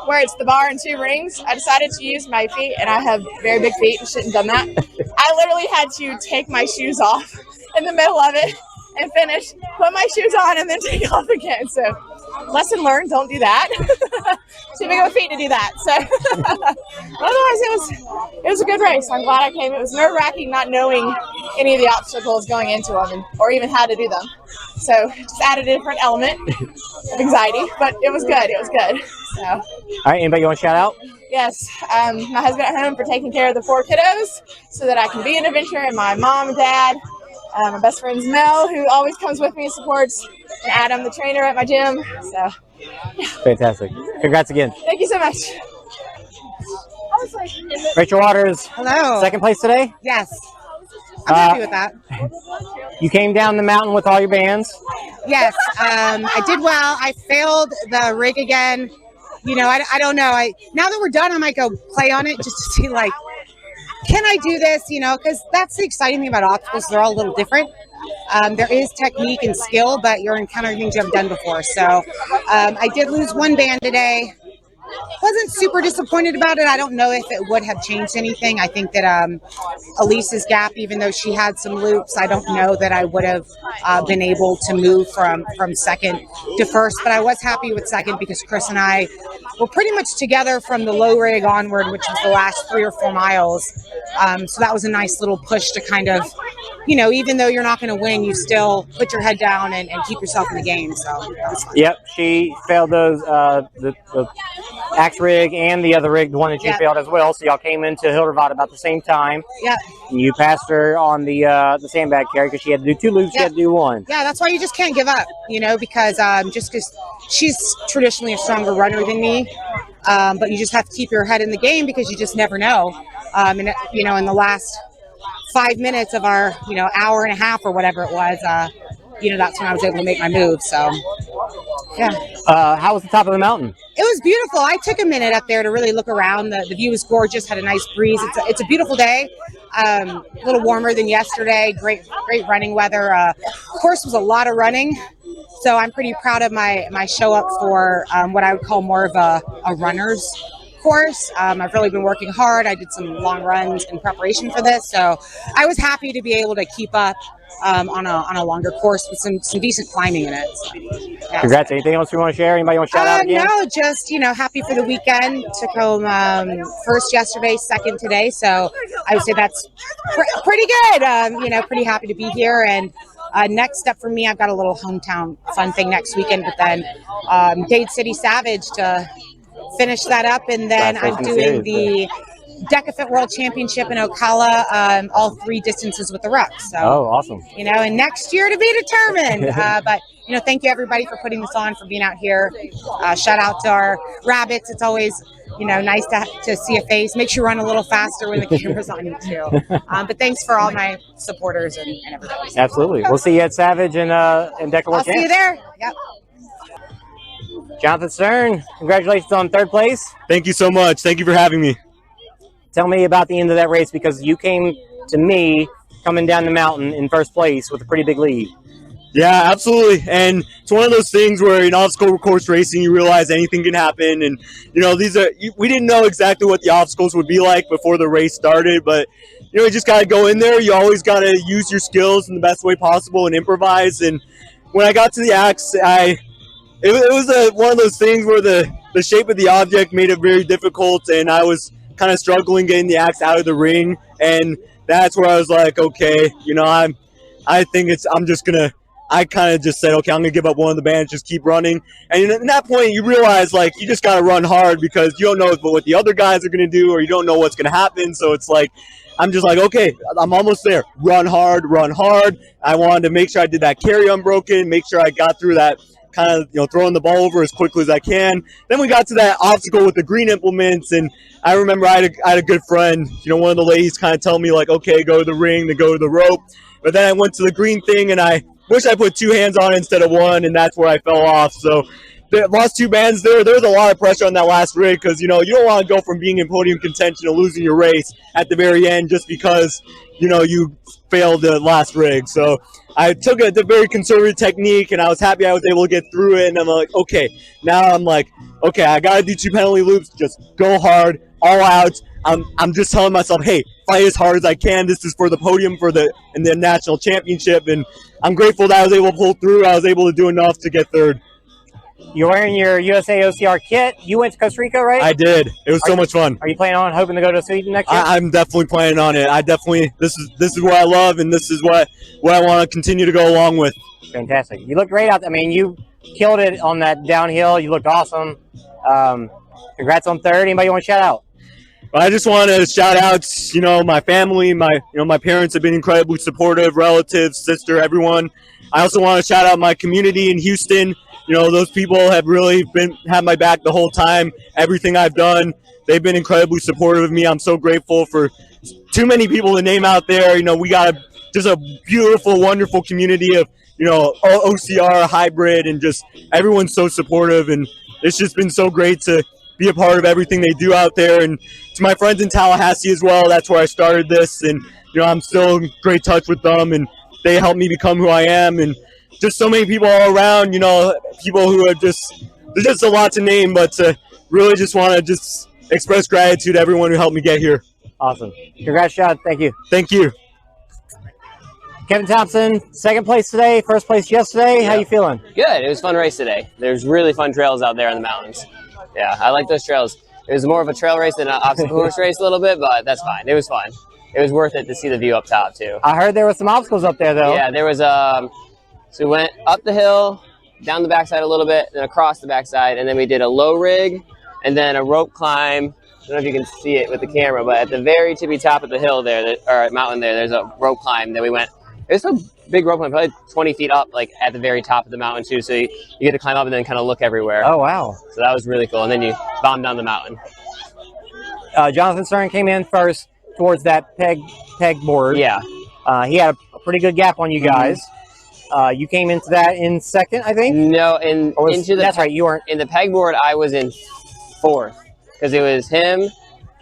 where it's the bar and 2 rings, I decided to use my feet, and I have very big feet and shouldn't have done that. I literally had to take my shoes off in the middle of it and finish, put my shoes on, and then take it off again. So, lesson learned, don't do that. Too big of a feat to do that. So, otherwise, it was a good race. I'm glad I came. It was nerve-wracking not knowing any of the obstacles going into them or even how to do them. So, just added a different element of anxiety, but it was good. It was good. So. All right, anybody you want to shout out? Yes, my husband at home for taking care of the 4 kiddos so that I can be an adventurer, and my mom and dad. My best friend's Mel, who always comes with me and supports, and Adam, the trainer at my gym. So, yeah. Fantastic. Congrats again. Thank you so much. Rachel Waters. Hello. Second place today? Yes. I'm happy with that. You came down the mountain with all your bands? Yes. I did well. I failed the rig again I don't know. Now that we're done, I might go play on it just to see, like, can I do this? Because that's the exciting thing about obstacles. They're all a little different. There is technique and skill, but you're encountering things you haven't done before. So I did lose one band today. Wasn't super disappointed about it. I don't know if it would have changed anything. I think that Elise's gap, even though she had some loops, I don't know that I would have been able to move from second to first. But I was happy with second because Chris and I were pretty much together from the low rig onward, which was the last 3 or 4 miles. So that was a nice little push to kind of, even though you're not going to win, you still put your head down and keep yourself in the game. So that was fun. Yep, she failed those the axe rig and the other rig, the one that you failed as well. So y'all came into Hildervat about the same time. Yeah. And you passed her on the sandbag carry because she had to do 2 loops. She had to do 1. Yeah, that's why you just can't give up, because just because she's traditionally a stronger runner than me, but you just have to keep your head in the game because you just never know. And in the last 5 minutes of our hour and a half or whatever it was, that's when I was able to make my move. So yeah. How was the top of the mountain? It was beautiful. I took a minute up there to really look around. The view was gorgeous, had a nice breeze. It's a beautiful day. A little warmer than yesterday. Great running weather. Course was a lot of running. So I'm pretty proud of my show up for what I would call more of a runner's course. I've really been working hard. I did some long runs in preparation for this. So I was happy to be able to keep up on a longer course with some decent climbing in it. So, yeah. Congrats. Anything else you want to share? Anybody want to shout out again? No, just, happy for the weekend. Took home first yesterday, second today. So I would say that's pretty good. Pretty happy to be here. And next step for me, I've got a little hometown fun thing next weekend, but then Dade City Savage to finish that up. And then I'm doing the Decafit World Championship in Ocala, all 3 distances with the ruck. So, awesome. And next year to be determined. But, thank you everybody for putting this on, for being out here. Shout out to our rabbits. It's always, nice to see a face. Make sure you run a little faster when the camera's on you too. But thanks for all my supporters and everybody. Absolutely. We'll see you at Savage and Decafit World I'll see you there. Yep. Jonathan Stern, congratulations on 3rd place. Thank you so much. Thank you for having me. Tell me about the end of that race, because you came to me coming down the mountain in 1st place with a pretty big lead. Yeah, absolutely. And it's one of those things where in obstacle course racing, you realize anything can happen. And, we didn't know exactly what the obstacles would be like before the race started, but, you just got to go in there. You always got to use your skills in the best way possible and improvise. And when I got to the axe, it was one of those things where the shape of the object made it very difficult, and I was kind of struggling getting the axe out of the ring. And that's where I was like, okay, I kind of just said, okay, I'm going to give up one of the bands, just keep running. And at that point, you realize, you just got to run hard because you don't know what the other guys are going to do, or you don't know what's going to happen. So it's like, I'm just like, okay, I'm almost there. Run hard, run hard. I wanted to make sure I did that carry unbroken, make sure I got through that kind of, throwing the ball over as quickly as I can. Then we got to that obstacle with the green implements, and I remember I had a good friend, one of the ladies kind of tell me, okay, go to the ring, then go to the rope. But then I went to the green thing, and I wish I put 2 hands on it instead of 1, and that's where I fell off. So lost 2 bands there. There was a lot of pressure on that last rig because, you don't want to go from being in podium contention to losing your race at the very end just because, you failed the last rig. So I took a very conservative technique, and I was happy I was able to get through it. And I'm like, okay, now I'm like, okay, I got to do 2 penalty loops. Just go hard, all out. I'm just telling myself, hey, fight as hard as I can. This is for the podium in the national championship. And I'm grateful that I was able to pull through. I was able to do enough to get 3rd. You're wearing your USAOCR kit. You went to Costa Rica, right? I did. It was so much fun. Are you planning on hoping to go to Sweden next year? I'm definitely planning on it. This is what I love, and this is what I want to continue to go along with. Fantastic. You look great out there. I mean, you killed it on that downhill. You looked awesome. Congrats on 3rd. Anybody you want to shout out? I just want to shout out, my family, my parents have been incredibly supportive, relatives, sister, everyone. I also want to shout out my community in Houston. Those people have really had my back the whole time. Everything I've done, they've been incredibly supportive of me. I'm so grateful for too many people to name out there. We got just a beautiful, wonderful community of, OCR hybrid, and just everyone's so supportive. And it's just been so great to be a part of everything they do out there. And to my friends in Tallahassee as well, that's where I started this. And, I'm still in great touch with them, and they helped me become who I am. And just so many people all around, people who have there's just a lot to name, but really just want to just express gratitude to everyone who helped me get here. Awesome. Congrats, John. Thank you. Thank you. Kevin Thompson, second place today, first place yesterday. How you feeling? Good. It was a fun race today. There's really fun trails out there in the mountains. Yeah, I like those trails. It was more of a trail race than an obstacle course race a little bit, but that's fine. It was fun. It was worth it to see the view up top too. I heard there were some obstacles up there though. Yeah, there was so we went up the hill, down the backside a little bit, then across the backside, and then we did a low rig and then a rope climb. I don't know if you can see it with the camera, but at the very tippy top of the hill there, or mountain there's a rope climb that we went. It's a big rope climb, probably 20 feet up, like at the very top of the mountain too. So you get to climb up and then kind of look everywhere. Oh, wow. So that was really cool. And then you bombed down the mountain. Jonathan Stern came in first towards that peg board. Yeah. He had a pretty good gap on you guys. You came into that in second, I think? No, that's right. You weren't. In the pegboard, I was in fourth because it was him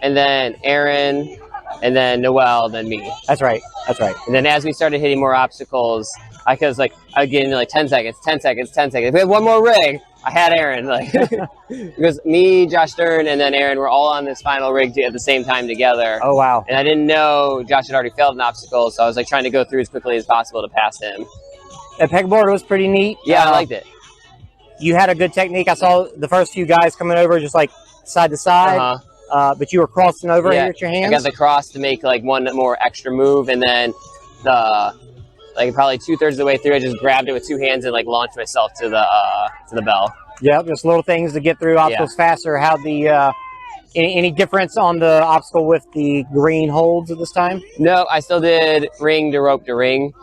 and then Aaron and then Noel, then me. That's right. That's right. And then as we started hitting more obstacles, I'd get into like 10 seconds, 10 seconds, 10 seconds. If we had one more rig, I had Aaron. Because me, Josh Stern, and then Aaron were all on this final rig at the same time together. Oh, wow. And I didn't know Josh had already failed an obstacle, so I was trying to go through as quickly as possible to pass him. The pegboard was pretty neat. Yeah, I liked it. You had a good technique. I saw the first few guys coming over just like side to side. But you were crossing over here with your hands? I got the cross to make one more extra move, and then probably 2/3 of the way through, I just grabbed it with two hands and launched myself to the bell. Yeah, just little things to get through obstacles faster. How any difference on the obstacle with the green holds at this time? No, I still did ring to rope to ring.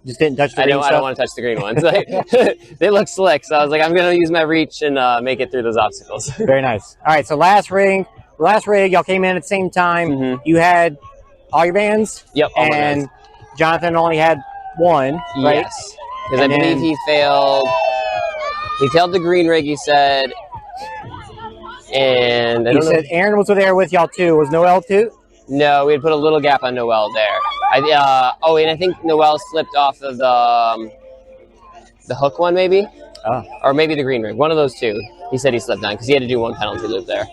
Just didn't touch the green stuff? I don't want to touch the green ones. They look slick, so I was like, I'm going to use my reach and make it through those obstacles. Very nice. All right, so last rig, y'all came in at the same time. Mm-hmm. You had all your bands? Yep, all my and bands. Jonathan only had one, right? Yes, because I believe he failed. He failed the green rig, he said. And He said Aaron was there with y'all too. Was Noel too? No, we had put a little gap on Noel there. And I think Noel slipped off of the hook one, maybe, or maybe the green rig. One of those two. He said he slipped on because he had to do one penalty loop there.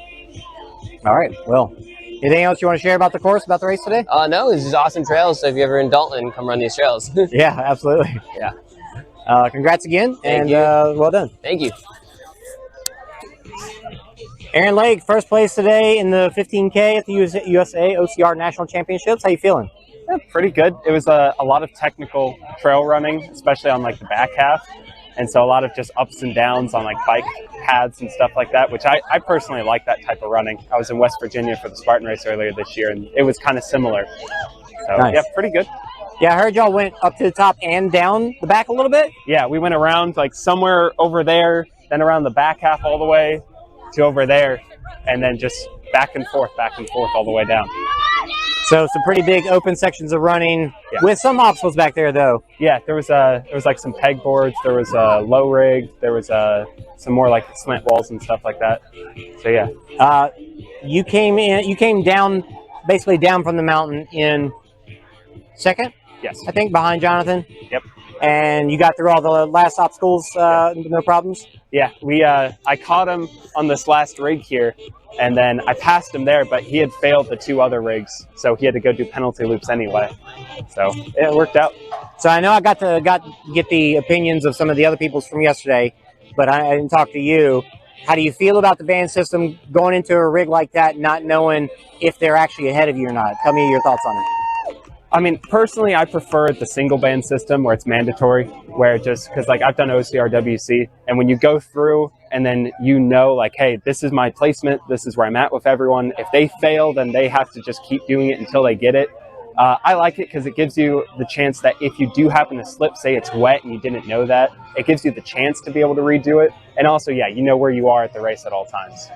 All right. Well, anything else you want to share about the course, about the race today? No, this is awesome trails. So if you're ever in Dalton, come run these trails. Yeah, absolutely. Yeah. Congrats again, Thank and you. well done. Thank you. Aaron Lake, first place today in the 15K at the USAOCR National Championships. How you feeling? Yeah, pretty good. It was a lot of technical trail running, especially on the back half. And so a lot of just ups and downs on bike paths and stuff like that, which I personally like that type of running. I was in West Virginia for the Spartan race earlier this year, and it was kind of similar. So Nice. yeah, pretty good. Yeah, I heard y'all went up to the top and down the back a little bit. Yeah, we went around somewhere over there, then around the back half all the way to over there, and then just back and forth all the way down. So some pretty big open sections of running with some obstacles back there, though. Yeah, there was some peg boards, there was a low rig, there was some more slant walls and stuff like that. So yeah. You came down, basically down from the mountain in second. Yes. I think behind Jonathan. Yep. And you got through all the last obstacles, no problems. Yeah, I caught him on this last rig here, and then I passed him there, but he had failed the two other rigs, so he had to go do penalty loops anyway. So it worked out. So I know I got to get the opinions of some of the other people's from yesterday, but I didn't talk to you. How do you feel about the band system going into a rig like that, not knowing if they're actually ahead of you or not? Tell me your thoughts on it. I mean, personally, I prefer the single band system where it's mandatory, where just because I've done OCRWC, and when you go through and then hey, this is my placement, this is where I'm at with everyone. If they fail, then they have to just keep doing it until they get it. I like it because it gives you the chance that if you do happen to slip, say it's wet and you didn't know that, it gives you the chance to be able to redo it. And also, yeah, you know where you are at the race at all times.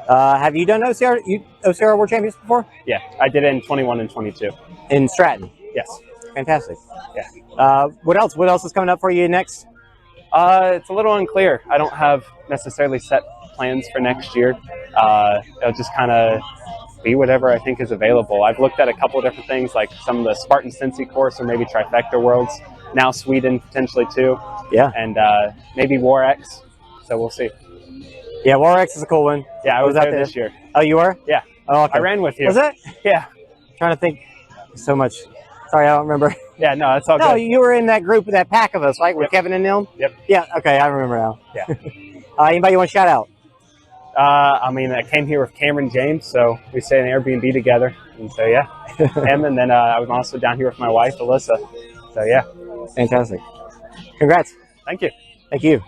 Have you done OCR World Champions before? Yeah, I did it in 21 and 22. In Stratton? Yes. Fantastic. Yeah. What else? What else is coming up for you next? It's a little unclear. I don't have necessarily set plans for next year. It'll just kind of be whatever I think is available. I've looked at a couple of different things, like some of the Spartan Cincy course or maybe Trifecta Worlds. Now Sweden potentially too. Yeah. And maybe War X. So we'll see. Yeah, War X is a cool one. Yeah, I was out there this year. Oh, you were? Yeah. Oh, okay. I ran with you. Was it? Yeah. Trying to think. So much. Sorry, I don't remember. Yeah, no, that's all No, good. you were in that group, that pack of us, right? With Kevin and Neil? Yep. Yeah, okay, I remember now. Yeah. Anybody you want to shout out? I mean, I came here with Cameron James, so we stayed in Airbnb together. And so, yeah, him. And then I was also down here with my wife, Alyssa. So, yeah. Fantastic. Congrats. Thank you. Thank you.